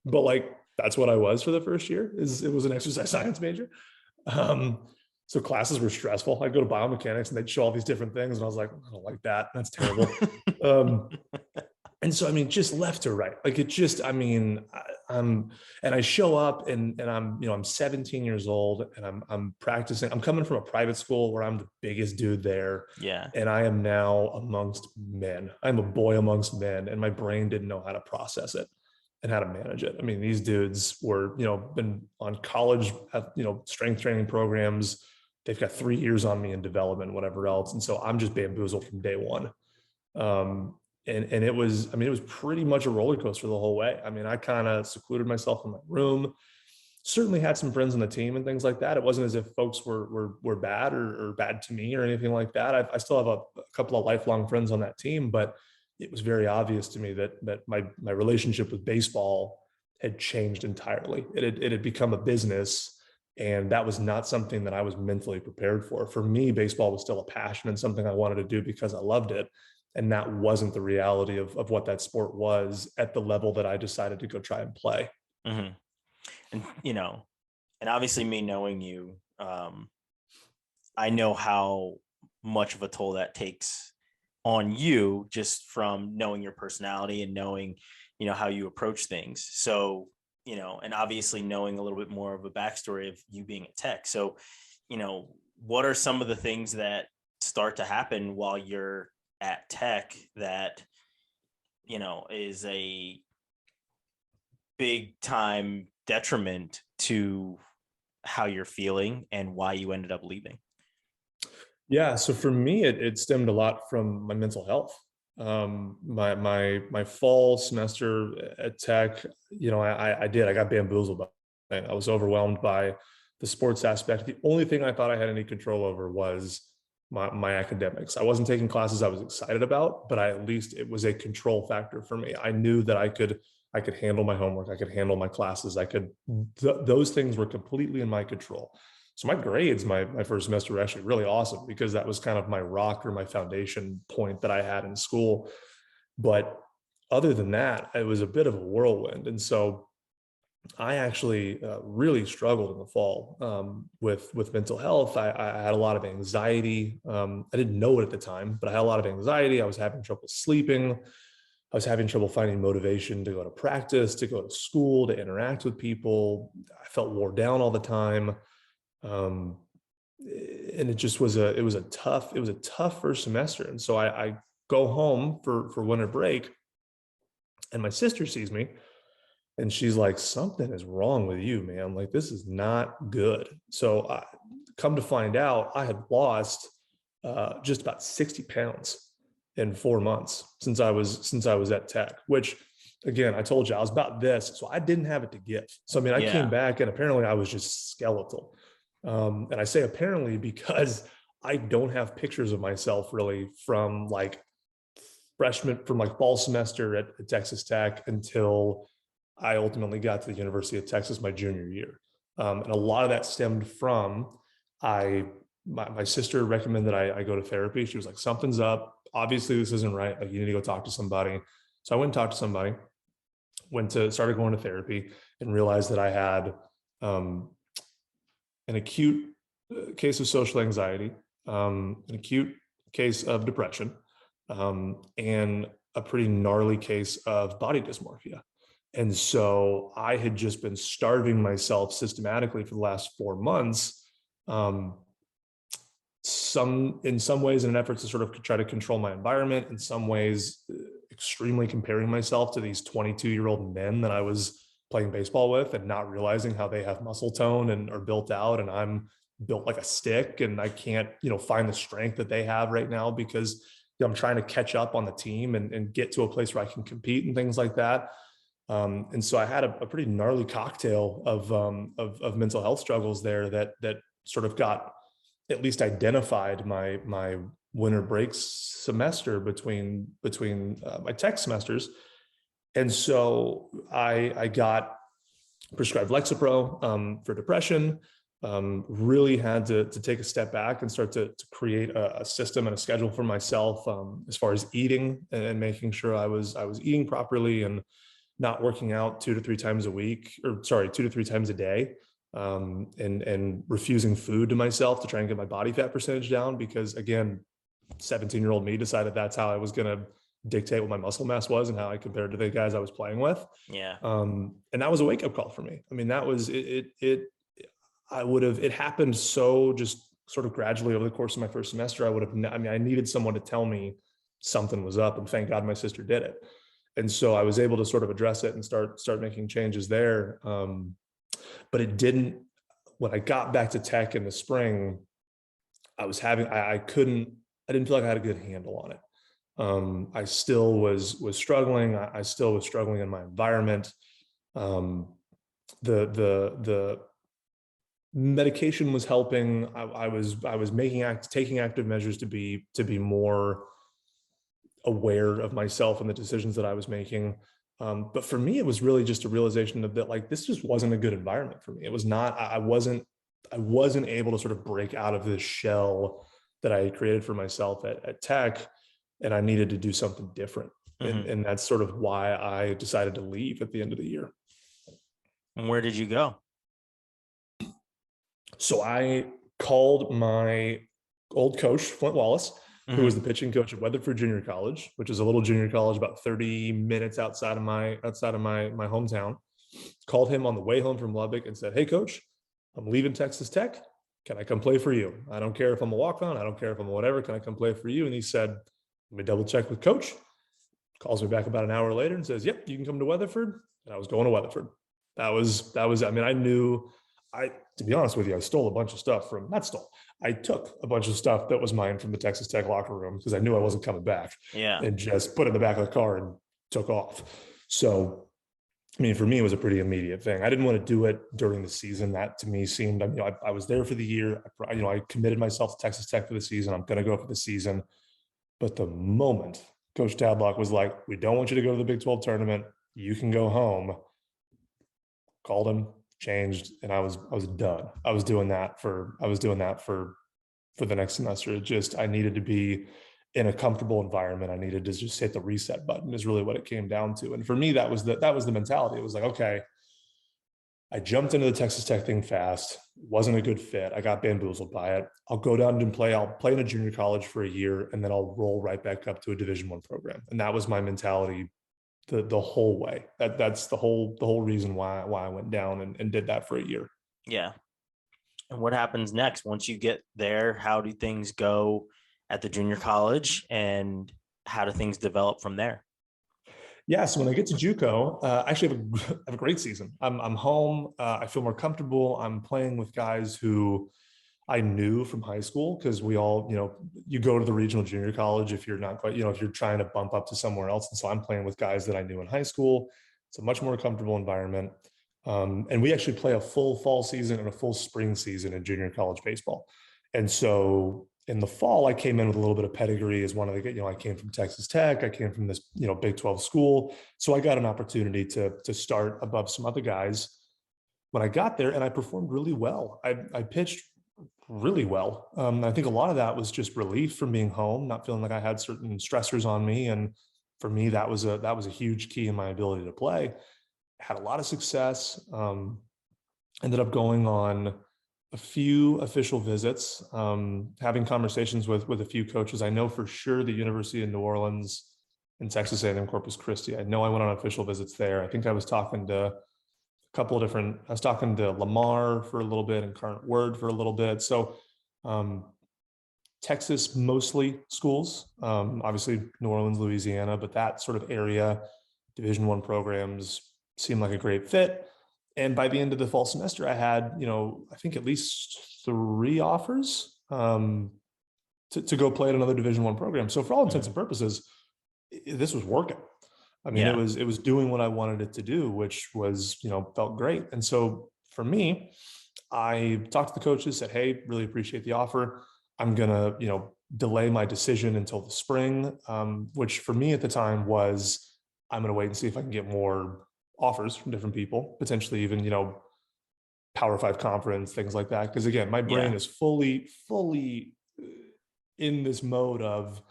But like that's what I was for the first year, is it was an exercise science major. Um, so classes were stressful. I'd go to biomechanics and they'd show all these different things. And I was like, I don't like that. That's terrible. Um, and so, I mean, just left to right, like it just, I mean, and I show up and I'm 17 years old and I'm practicing. I'm coming from a private school where I'm the biggest dude there. Yeah. And I am now amongst men. I'm a boy amongst men, and my brain didn't know how to process it and how to manage it. I mean, these dudes were, been on college, strength training programs. They've got 3 years on me in development, whatever else. And so I'm just bamboozled from day one. Um, and it was, I mean, it was pretty much a roller coaster the whole way. I mean, I kind of secluded myself in my room, certainly had some friends on the team and things like that. It wasn't as if folks were bad or bad to me or anything like that. I still have a couple of lifelong friends on that team, but it was very obvious to me that my relationship with baseball had changed entirely. It had become a business, and that was not something that I was mentally prepared for. For me, baseball was still a passion and something I wanted to do because I loved it. And that wasn't the reality of what that sport was at the level that I decided to go try and play. Hmm. And and obviously me knowing you, I know how much of a toll that takes on you just from knowing your personality and knowing, how you approach things. So, and obviously knowing a little bit more of a backstory of you being at Tech. So, what are some of the things that start to happen while you're at Tech that, is a big time detriment to how you're feeling and why you ended up leaving? Yeah. So for me, it stemmed a lot from my mental health. My fall semester at Tech, I got bamboozled by it. I was overwhelmed by the sports aspect. The only thing I thought I had any control over was my academics. I wasn't taking classes I was excited about, but at least it was a control factor for me. I knew that I could handle my homework. I could handle my classes. Those things were completely in my control. So my grades, my first semester were actually really awesome because that was kind of my rock or my foundation point that I had in school. But other than that, it was a bit of a whirlwind. And so I actually really struggled in the fall with mental health. I had a lot of anxiety. I didn't know it at the time, but I had a lot of anxiety. I was having trouble sleeping. I was having trouble finding motivation to go to practice, to go to school, to interact with people. I felt wore down all the time. Um, and it was a tough first semester. And so I go home for winter break, and my sister sees me and she's like, something is wrong with you, man. Like, this is not good. So I come to find out I had lost just about 60 pounds in 4 months since I was at Tech, which again, I told you I was about this. So I didn't have it to give. So I mean, I came Yeah. back and apparently I was just skeletal. And I say apparently because I don't have pictures of myself really from like fall semester at Texas Tech until I ultimately got to the University of Texas my junior year. And a lot of that stemmed from my sister recommended I go to therapy. She was like, something's up. Obviously, this isn't right. Like, you need to go talk to somebody. So I went and talked to somebody, started going to therapy, and realized that I had an acute case of social anxiety, an acute case of depression, and a pretty gnarly case of body dysmorphia. And so I had just been starving myself systematically for the last 4 months, um, in some ways in an effort to sort of try to control my environment, in some ways extremely comparing myself to these 22-year-old men that I was playing baseball with, and not realizing how they have muscle tone and are built out, and I'm built like a stick, and I can't, find the strength that they have right now because I'm trying to catch up on the team and get to a place where I can compete and things like that. And so I had a pretty gnarly cocktail of mental health struggles there that sort of got at least identified my winter break semester between my tech semesters. And so I got prescribed Lexapro for depression. Really had to take a step back and start to create a system and a schedule for myself, as far as eating, and making sure I was eating properly and not working out 2 to 3 times a week, or sorry, 2 to 3 times a day, and refusing food to myself to try and get my body fat percentage down, because again, 17-year-old me decided that's how I was going to dictate what my muscle mass was and how I compared to the guys I was playing with. Yeah. And that was a wake-up call for me. I mean, that was it happened so just sort of gradually over the course of my first semester. I needed someone to tell me something was up, and thank God my sister did it. And so I was able to sort of address it and start making changes there. But it didn't, when I got back to tech in the spring, I didn't feel like I had a good handle on it. I still was struggling. I still was struggling in my environment. The medication was helping. I was taking active measures to be more aware of myself and the decisions that I was making. But for me, it was really just a realization of that, like, this just wasn't a good environment for me. It was not, I wasn't able to sort of break out of this shell that I had created for myself at tech, and I needed to do something different. And that's sort of why I decided to leave at the end of the year. And where did you go? So I called my old coach, Flint Wallace, who was the pitching coach at Weatherford Junior College, which is a little junior college about 30 minutes outside of my hometown. Called him on the way home from Lubbock and said, "Hey, coach, I'm leaving Texas Tech. Can I come play for you? I don't care if I'm a walk-on. I don't care if I'm a whatever. Can I come play for you?" And he said, "Let me double check with coach." Calls me back about an hour later and says, "Yep, you can come to Weatherford." And I was going to Weatherford. That was, I mean, I knew, to be honest with you, I stole a bunch of stuff from, not stole, I took a bunch of stuff that was mine from the Texas Tech locker room because I knew I wasn't coming back, Yeah. and just put it in the back of the car and took off. So, I mean, for me, it was a pretty immediate thing. I didn't want to do it during the season. That to me seemed, I was there for the year. I committed myself to Texas Tech for the season. I'm going to go for the season. But the moment Coach Tadlock was like, "We don't want you to go to the Big 12 tournament. You can go home," called him, changed, and I was done. I was doing that for the next semester. I needed to be in a comfortable environment. I needed to just hit the reset button, is really what it came down to. And for me, that was the mentality. It was like, okay, I jumped into the Texas Tech thing fast. Wasn't a good fit. I got bamboozled by it. I'll go down and play. I'll play in a junior college for a year, and then I'll roll right back up to a Division I program. And that was my mentality the whole way. That's the whole reason why I went down and did that for a year. Yeah. And what happens next once you get there? How do things go at the junior college, and how do things develop from there? Yeah, so when I get to JUCO, I actually have a great season. I'm home. I feel more comfortable. I'm playing with guys who I knew from high school, because we all, you go to the regional junior college if you're not quite, if you're trying to bump up to somewhere else. And so I'm playing with guys that I knew in high school. It's a much more comfortable environment. And we actually play a full fall season and a full spring season in junior college baseball. And so in the fall, I came in with a little bit of pedigree as one of the, I came from Texas Tech. I came from this, Big 12 school. So I got an opportunity to start above some other guys when I got there, and I performed really well. I pitched really well. I think a lot of that was just relief from being home, not feeling like I had certain stressors on me. And for me, that was a huge key in my ability to play. Had a lot of success. Ended up going on a few official visits, having conversations with a few coaches. I know for sure the University of New Orleans and Texas A&M Corpus Christi. I know I went on official visits there. I think I was talking to I was talking to Lamar for a little bit and Current Word for a little bit. So Texas, mostly schools, obviously New Orleans, Louisiana, but that sort of area, Division I programs seemed like a great fit. And by the end of the fall semester, I had, I think at least 3 offers to go play at another Division I program. So for all intents and purposes, this was working. I mean, Yeah. it was doing what I wanted it to do, which was, felt great. And so for me, I talked to the coaches, said, hey, really appreciate the offer. I'm gonna, delay my decision until the spring, which for me at the time was, I'm gonna wait and see if I can get more offers from different people, potentially even, Power 5 conference, things like that. Because again, my brain Yeah. is fully in this mode of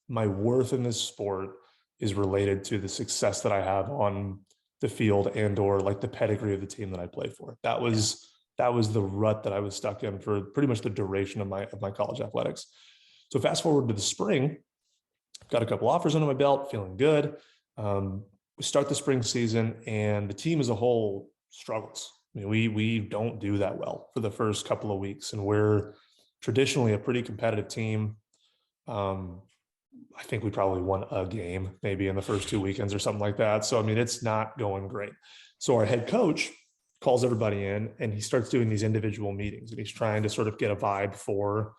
my worth in this sport is related to the success that I have on the field and or like the pedigree of the team that I play for. That was the rut that I was stuck in for pretty much the duration of my college athletics. So fast forward to the spring, got a couple offers under my belt, feeling good. We start the spring season and the team as a whole struggles. I mean, we don't do that well for the first couple of weeks, and we're traditionally a pretty competitive team. I think we probably won a game maybe in the first 2 weekends or something like that. So, I mean, it's not going great. So our head coach calls everybody in and he starts doing these individual meetings and he's trying to sort of get a vibe for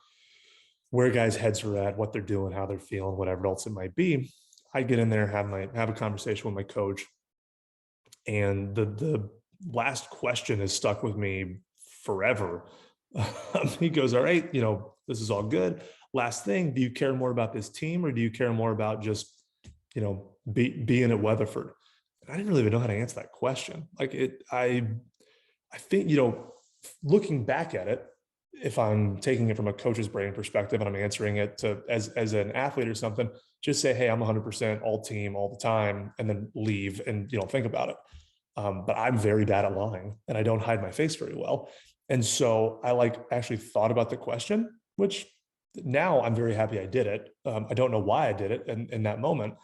where guys' heads are at, what they're doing, how they're feeling, whatever else it might be. I get in there, have a conversation with my coach. And the last question has stuck with me forever. He goes, all right, this is all good. Last thing, do you care more about this team or do you care more about just, being at Weatherford? And I didn't really even know how to answer that question. I think, looking back at it, if I'm taking it from a coach's brain perspective and I'm answering it as an athlete or something, just say, hey, I'm 100% all team all the time, and then leave and think about it. But I'm very bad at lying and I don't hide my face very well. And so I actually thought about the question, which now I'm very happy I did it. I don't know why I did it in that moment,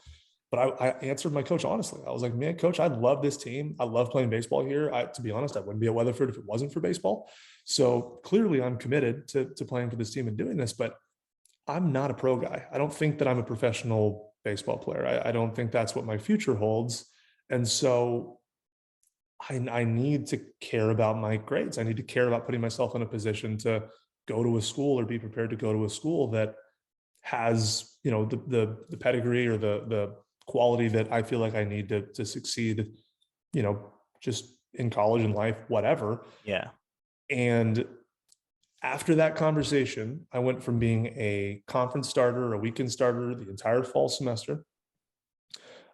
but I answered my coach honestly. I was like, man, coach, I love this team. I love playing baseball here. To be honest, I wouldn't be at Weatherford if it wasn't for baseball. So clearly I'm committed to playing for this team and doing this, but I'm not a pro guy. I don't think that I'm a professional baseball player. I don't think that's what my future holds. And so I need to care about my grades. I need to care about putting myself in a position to go to a school or be prepared to go to a school that has, the pedigree or the quality that I feel like I need to succeed, just in college and life, whatever. Yeah. And after that conversation, I went from being a conference starter, a weekend starter the entire fall semester.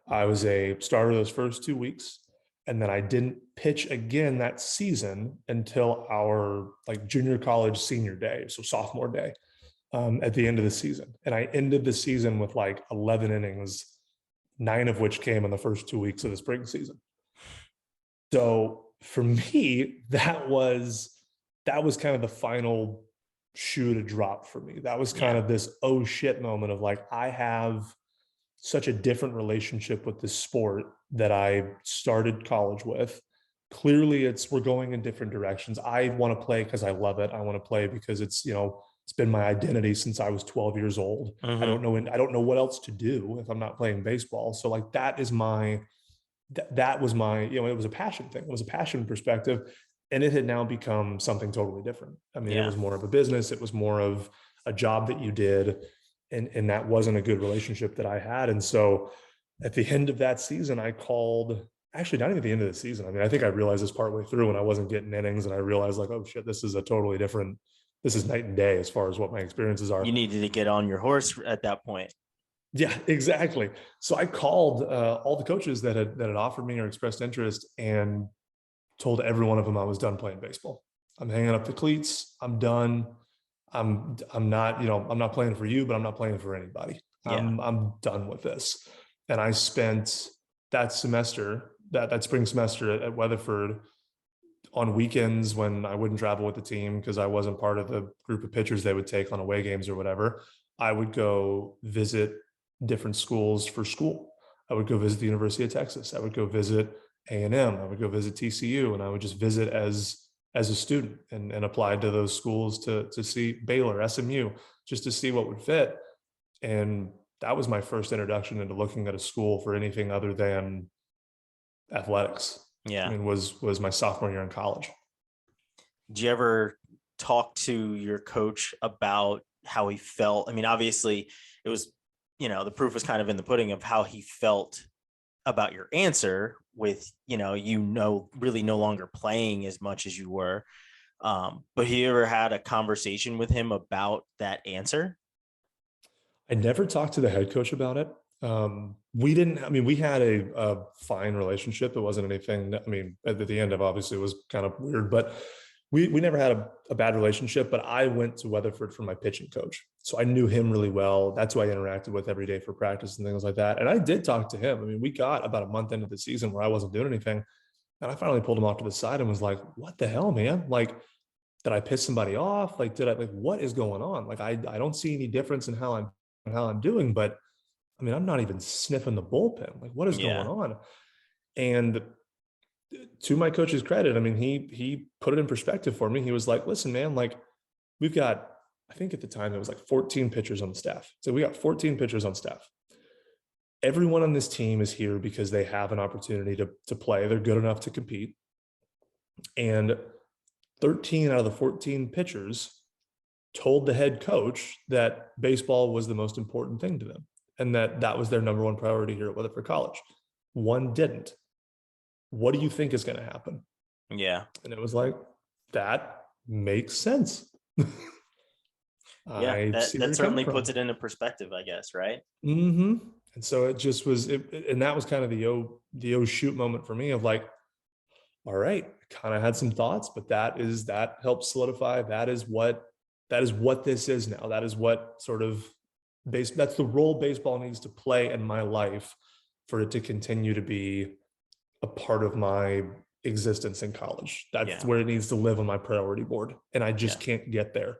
I was a starter those first 2 weeks. And then I didn't pitch again that season until our junior college senior day, so sophomore day, at the end of the season. And I ended the season with 11 innings, 9 of which came in the first 2 weeks of the spring season. So for me, that was kind of the final shoe to drop for me. That was kind of this oh shit moment of I have such a different relationship with this sport that I started college with. Clearly we're going in different directions. I want to play because I love it. I want to play because it's been my identity since I was 12 years old. Mm-hmm. I don't know what else to do if I'm not playing baseball. So that was my, it was a passion thing. It was a passion perspective. And it had now become something totally different. I mean, It was more of a business. It was more of a job that you did. And that wasn't a good relationship that I had. And so at the end of that season, I called, actually not even at the end of the season. I mean, I think I realized this partway through when I wasn't getting innings and I realized oh shit, this is night and day as far as what my experiences are. You needed to get on your horse at that point. Yeah, exactly. So I called all the coaches that had offered me or expressed interest and told every one of them I was done playing baseball. I'm hanging up the cleats. I'm done. I'm not, I'm not playing for you, but I'm not playing for anybody. I'm done with this. And I spent that semester, that spring semester at Weatherford, on weekends when I wouldn't travel with the team because I wasn't part of the group of pitchers they would take on away games or whatever, I would go visit different schools for school. I would go visit the University of Texas. I would go visit A&M. I would go visit TCU, and I would just visit as a student and apply to those schools to see Baylor, SMU, just to see what would fit. And that was my first introduction into looking at a school for anything other than athletics. I Yeah. mean, was my sophomore year in college. Did you ever talk to your coach about how he felt? I mean, obviously it was, the proof was kind of in the pudding of how he felt about your answer with, really no longer playing as much as you were. But he ever had a conversation with him about that answer? I never talked to the head coach about it. We didn't, I mean, we had a fine relationship. It wasn't anything that, I mean, at the end of obviously it was kind of weird, but we never had a bad relationship. But I went to Weatherford for my pitching coach. So I knew him really well. That's who I interacted with every day for practice and things like that. And I did talk to him. I mean, we got about a month into the season where I wasn't doing anything. And I finally pulled him off to the side and was like, what the hell, man? Like, did I piss somebody off? Like, what is going on? Like, I don't see any difference in how I'm doing, but I mean, I'm not even sniffing the bullpen. Like, what is going Yeah. on? And to my coach's credit, I mean, he put it in perspective for me. He was like, listen, man, like we've got, I think at the time it was like 14 pitchers on the staff. So we got 14 pitchers on staff. Everyone on this team is here because they have an opportunity to play. They're good enough to compete. And 13 out of the 14 pitchers told the head coach that baseball was the most important thing to them and that was their number one priority here at Weatherford College. One didn't. What do you think is going to happen? Yeah. And it was like, that makes sense. Yeah. I see where That you're coming certainly from. puts it into perspective, I guess. Right. Mm-hmm. And so it just was, and that was kind of the oh shoot moment for me of like, all right, kind of had some thoughts, but that helps solidify. That is what this is now. That is what sort of that's the role baseball needs to play in my life for it to continue to be a part of my existence in college. That's where it needs to live on my priority board. And I just can't get there.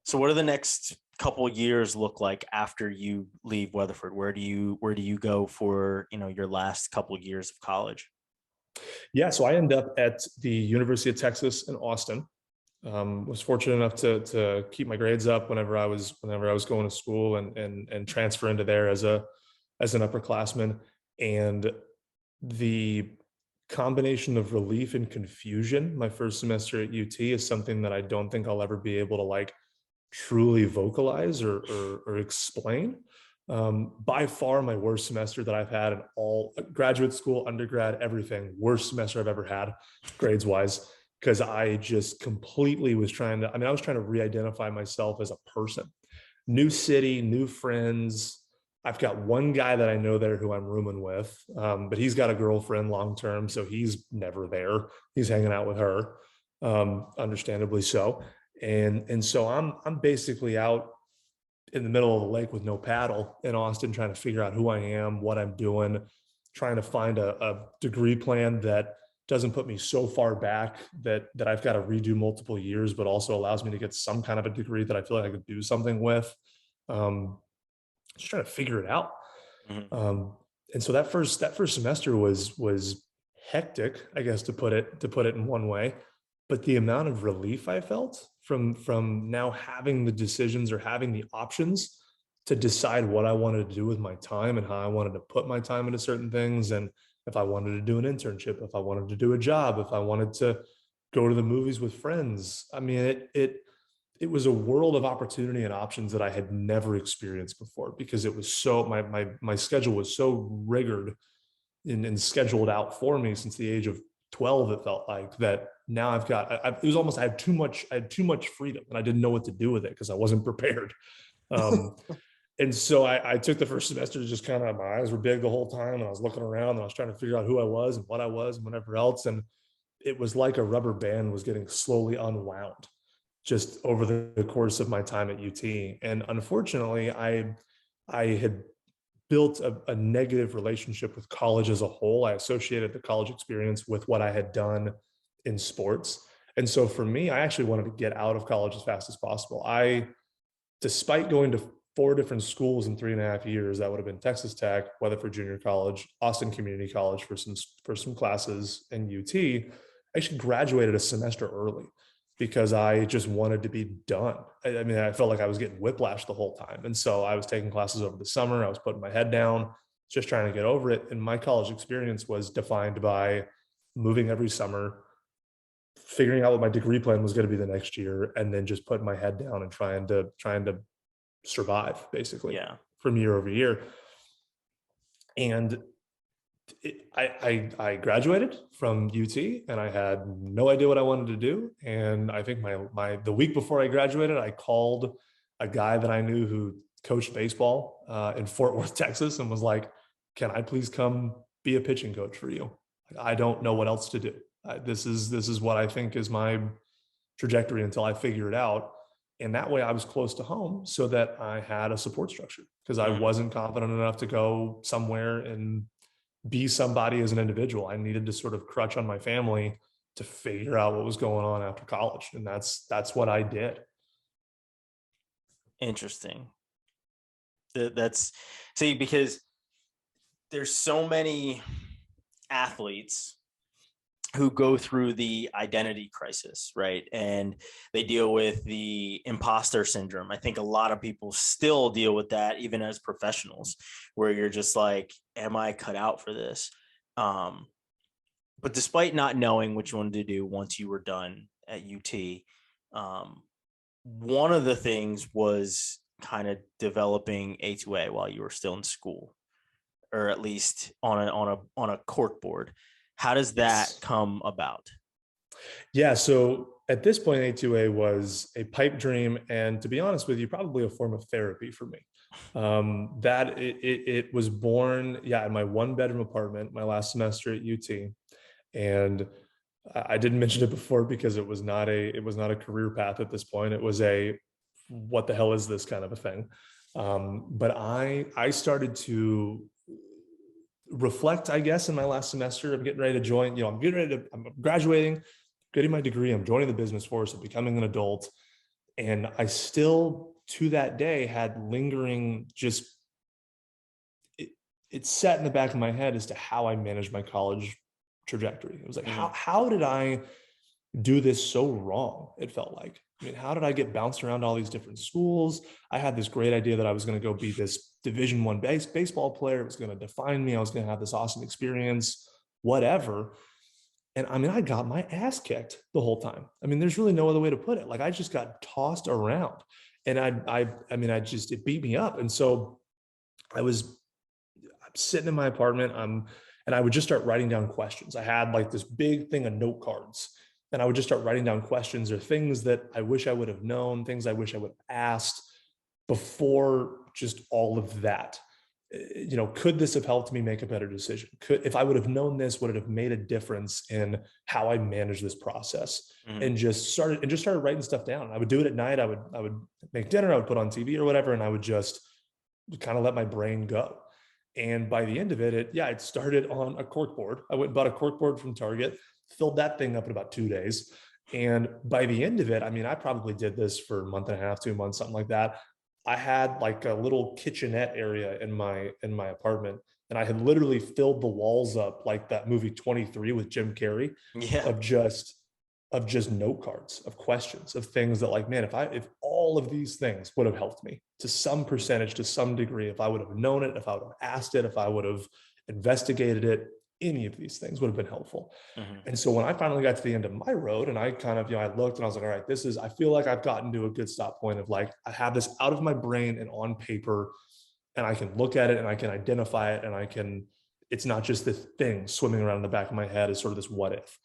So what do the next couple of years look like after you leave Weatherford? Where do you go for, your last couple of years of college? Yeah, so I end up at the University of Texas in Austin. Was fortunate enough to keep my grades up whenever I was going to school and transfer into there as an upperclassman. And the combination of relief and confusion my first semester at UT is something that I don't think I'll ever be able to like truly vocalize or explain. By far my worst semester that I've had in all graduate school, undergrad, everything. Worst semester I've ever had, grades wise, because I just completely was I was trying to re-identify myself as a person. New city, new friends. I've got one guy that I know there who I'm rooming with, but he's got a girlfriend long term, so he's never there. He's hanging out with her, understandably so. And so I'm basically out in the middle of the lake with no paddle in Austin, trying to figure out who I am, what I'm doing, trying to find a degree plan that doesn't put me so far back that I've got to redo multiple years, but also allows me to get some kind of a degree that I feel like I could do something with. Just trying to figure it out. Mm-hmm. And so that first semester was hectic, I guess, to put it in one way. But the amount of relief I felt from now having the decisions or having the options to decide what I wanted to do with my time and how I wanted to put my time into certain things, and if I wanted to do an internship, if I wanted to do a job, if I wanted to go to the movies with friends. I mean, it was a world of opportunity and options that I had never experienced before, because it was so my schedule was so rigored and scheduled out for me since the age of 12. It felt like that. Now it was almost, I had too much freedom and I didn't know what to do with it because I wasn't prepared. And so I took the first semester to just kind of, my eyes were big the whole time, and I was looking around and I was trying to figure out who I was and what I was and whatever else. And it was like a rubber band was getting slowly unwound just over the course of my time at UT. And unfortunately, I had built a negative relationship with college as a whole. I associated the college experience with what I had done in sports. And so for me, I actually wanted to get out of college as fast as possible. Despite going to 4 different schools in 3.5 years, that would have been Texas Tech, Weatherford Junior College, Austin Community College for some classes, and UT. I actually graduated a semester early because I just wanted to be done. I mean, I felt like I was getting whiplash the whole time. And so I was taking classes over the summer. I was putting my head down, just trying to get over it. And my college experience was defined by moving every summer, figuring out what my degree plan was going to be the next year, and then just putting my head down and trying to survive basically Yeah. from year over year. And I graduated from UT and I had no idea what I wanted to do. And I think the week before I graduated, I called a guy that I knew who coached baseball in Fort Worth, Texas, and was like, "Can I please come be a pitching coach for you? Like, I don't know what else to do. This is what I think is my trajectory until I figure it out." And that way I was close to home so that I had a support structure, because I wasn't confident enough to go somewhere and be somebody as an individual. I needed to sort of crutch on my family to figure out what was going on after college. And that's what I did. Interesting. That's see, because there's so many athletes who go through the identity crisis, right? And they deal with the imposter syndrome. I think a lot of people still deal with that, even as professionals, where you're just like, am I cut out for this? But despite not knowing which one to do once you were done at UT, one of the things was kind of developing A2A while you were still in school, or at least on a cork board. How does that come about? Yeah. So at this point, A2A was a pipe dream. And to be honest with you, probably a form of therapy for me. That it was born, yeah, in my 1 bedroom apartment, my last semester at UT. And I didn't mention it before because it was not a career path at this point. It was a, what the hell is this kind of a thing? But I started to reflect, I guess, in my last semester. I'm getting ready to join, I'm graduating, getting my degree, I'm joining the business force, I'm becoming an adult. And I still, to that day, had lingering, just, it sat in the back of my head as to how I managed my college trajectory. It was like, how did I do this so wrong? It felt like, I mean, how did I get bounced around all these different schools? I had this great idea that I was going to go be this Division I baseball player. It was going to define me. I was going to have this awesome experience, whatever. And I mean, I got my ass kicked the whole time. I mean, there's really no other way to put it. Like, I just got tossed around, and it beat me up. And so I'm sitting in my apartment. And I would just start writing down questions. I had like this big thing of note cards, and I would just start writing down questions or things that I wish I would have known, things I wish I would have asked before just all of that. Could this have helped me make a better decision? If I would have known this, would it have made a difference in how I manage this process? And just started writing stuff down. I would do it at night. I would make dinner, I would put on TV or whatever, and I would just kind of let my brain go. And by the end of it, it started on a cork board. I went and bought a cork board from Target, filled that thing up in about 2 days. And by the end of it, I mean, I probably did this for a month and a half, 2 months, something like that. I had like a little kitchenette area in my apartment, and I had literally filled the walls up like that movie 23 with Jim Carrey, Yeah. of just note cards, of questions, of things that, like, man, if all of these things would have helped me to some percentage, to some degree, if I would have known it, if I would have asked it, if I would have investigated it, any of these things would have been helpful. And so when I finally got to the end of my road, and I kind of, I looked and I was like, all right, I feel like I've gotten to a good stop point of, like, I have this out of my brain and on paper, and I can look at it and I can identify it, and it's not just this thing swimming around in the back of my head as sort of this what if.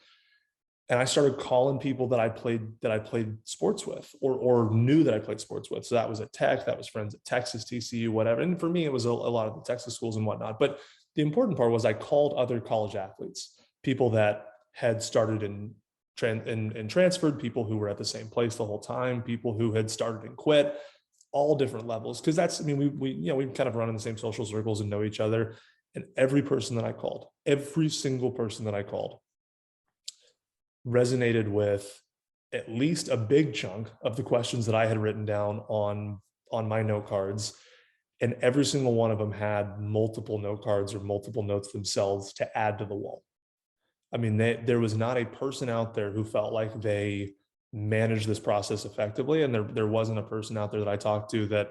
And I started calling people that I played sports with, or knew that I played sports with. So that was at Tech, that was friends at Texas, TCU, whatever. And for me, it was a lot of the Texas schools and whatnot. But the important part was I called other college athletes, people that had started and transferred, people who were at the same place the whole time, people who had started and quit, all different levels. Because we kind of run in the same social circles and know each other. And every single person that I called, resonated with at least a big chunk of the questions that I had written down on my note cards. And every single one of them had multiple note cards or multiple notes themselves to add to the wall. I mean, there was not a person out there who felt like they managed this process effectively. And there wasn't a person out there that I talked to that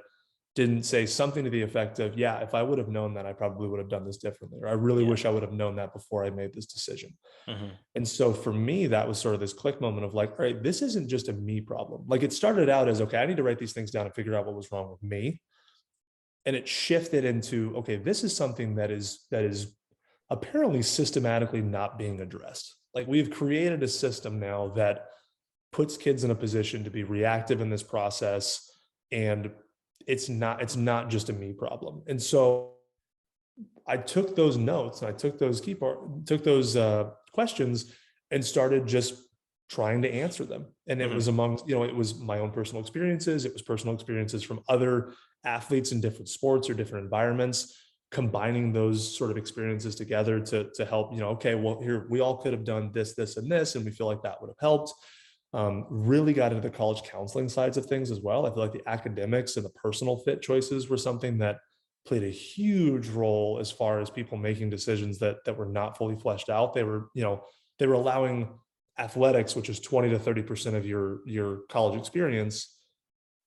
didn't say something to the effect of, yeah, if I would have known that, I probably would have done this differently. Or I really Yeah. wish I would have known that before I made this decision. Mhm. And so for me, that was sort of this click moment of like, all right, this isn't just a me problem. Like it started out as, okay, I need to write these things down and figure out what was wrong with me. And it shifted into, okay, this is something that is apparently systematically not being addressed. Like we've created a system now that puts kids in a position to be reactive in this process, and it's not just a me problem. And so I took those notes and I took those took those questions and started just trying to answer them. And it was Mhm. among, it was my own personal experiences. It was personal experiences from other athletes in different sports or different environments, combining those sort of experiences together to help, okay, well, here we all could have done this, this, and this, and we feel like that would have helped. Really got into the college counseling sides of things as well. I feel like the academics and the personal fit choices were something that played a huge role as far as people making decisions that were not fully fleshed out. They were allowing athletics, which is 20 to 30% of your college experience,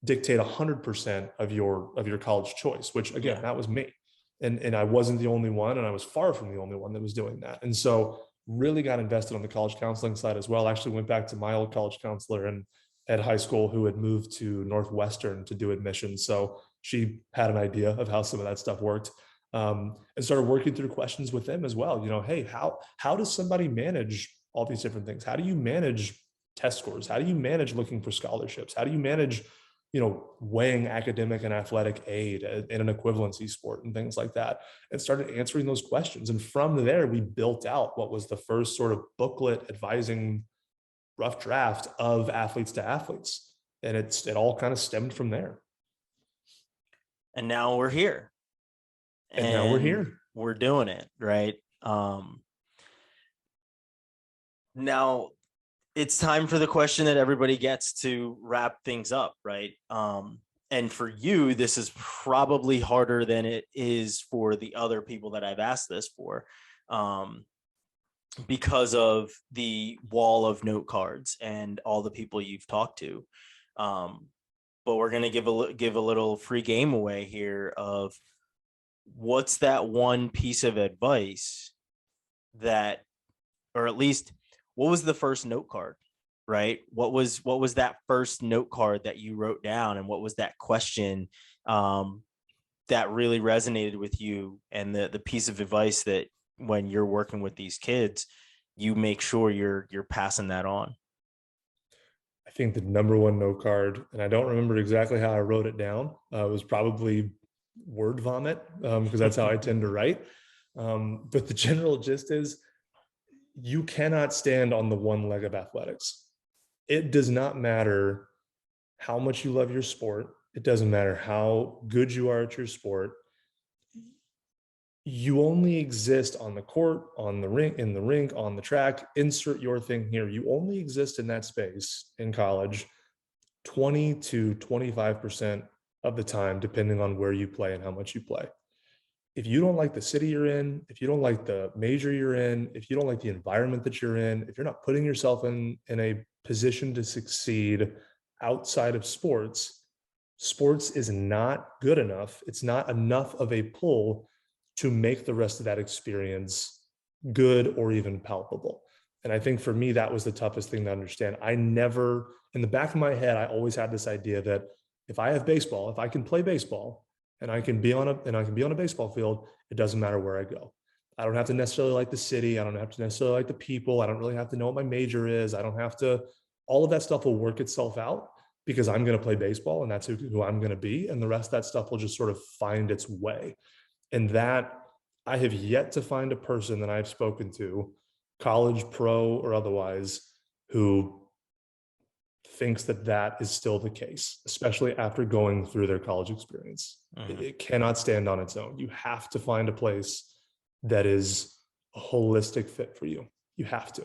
dictate 100% of your college choice, which again, Yeah. that was me. And I wasn't the only one, and I was far from the only one that was doing that. And so really got invested on the college counseling side as well. I actually went back to my old college counselor and at high school who had moved to Northwestern to do admissions. So she had an idea of how some of that stuff worked. And started working through questions with them as well. Hey, how does somebody manage all these different things? How do you manage test scores? How do you manage looking for scholarships? How do you manage weighing academic and athletic aid in an equivalency sport and things like that, and started answering those questions. And from there, we built out what was the first sort of booklet advising rough draft of athletes to athletes. And it all kind of stemmed from there. And now we're here And now we're and here. we're doing it, right? Now it's time for the question that everybody gets to wrap things up, right? And for you, this is probably harder than it is for the other people that I've asked this for, because of the wall of note cards and all the people you've talked to. But we're gonna give a little free game away here of what's that one piece of advice that, or at least what was the first note card, right? What was that first note card that you wrote down, and what was that question that really resonated with you, and the piece of advice that when you're working with these kids, you make sure you're passing that on. I think the number one note card, and I don't remember exactly how I wrote it down, was probably word vomit, because that's how I tend to write. But the general gist is you cannot stand on the one leg of athletics. It does not matter how much you love your sport. It doesn't matter how good you are at your sport. You only exist on the court, on the ring, in the rink, on the track. Insert your thing here. You only exist in that space in college 20 to 25% of the time, depending on where you play and how much you play. If you don't like the city you're in, if you don't like the major you're in, if you don't like the environment that you're in, if you're not putting yourself in a position to succeed outside of sports, sports is not good enough. It's not enough of a pull to make the rest of that experience good or even palpable. And I think for me, that was the toughest thing to understand. I never, in the back of my head, I always had this idea that if I have baseball, if I can play baseball and I can be on a baseball field, it doesn't matter where I go. I don't have to necessarily like the city. I don't have to necessarily like the people. I don't really have to know what my major is. I don't have to, all of that stuff will work itself out because I'm going to play baseball and that's who I'm going to be. And the rest of that stuff will just sort of find its way. And that, I have yet to find a person that I've spoken to, college, pro, or otherwise, who thinks that that is still the case, especially after going through their college experience. Mhm. It cannot stand on its own. You have to find a place that is a holistic fit for you. You have to.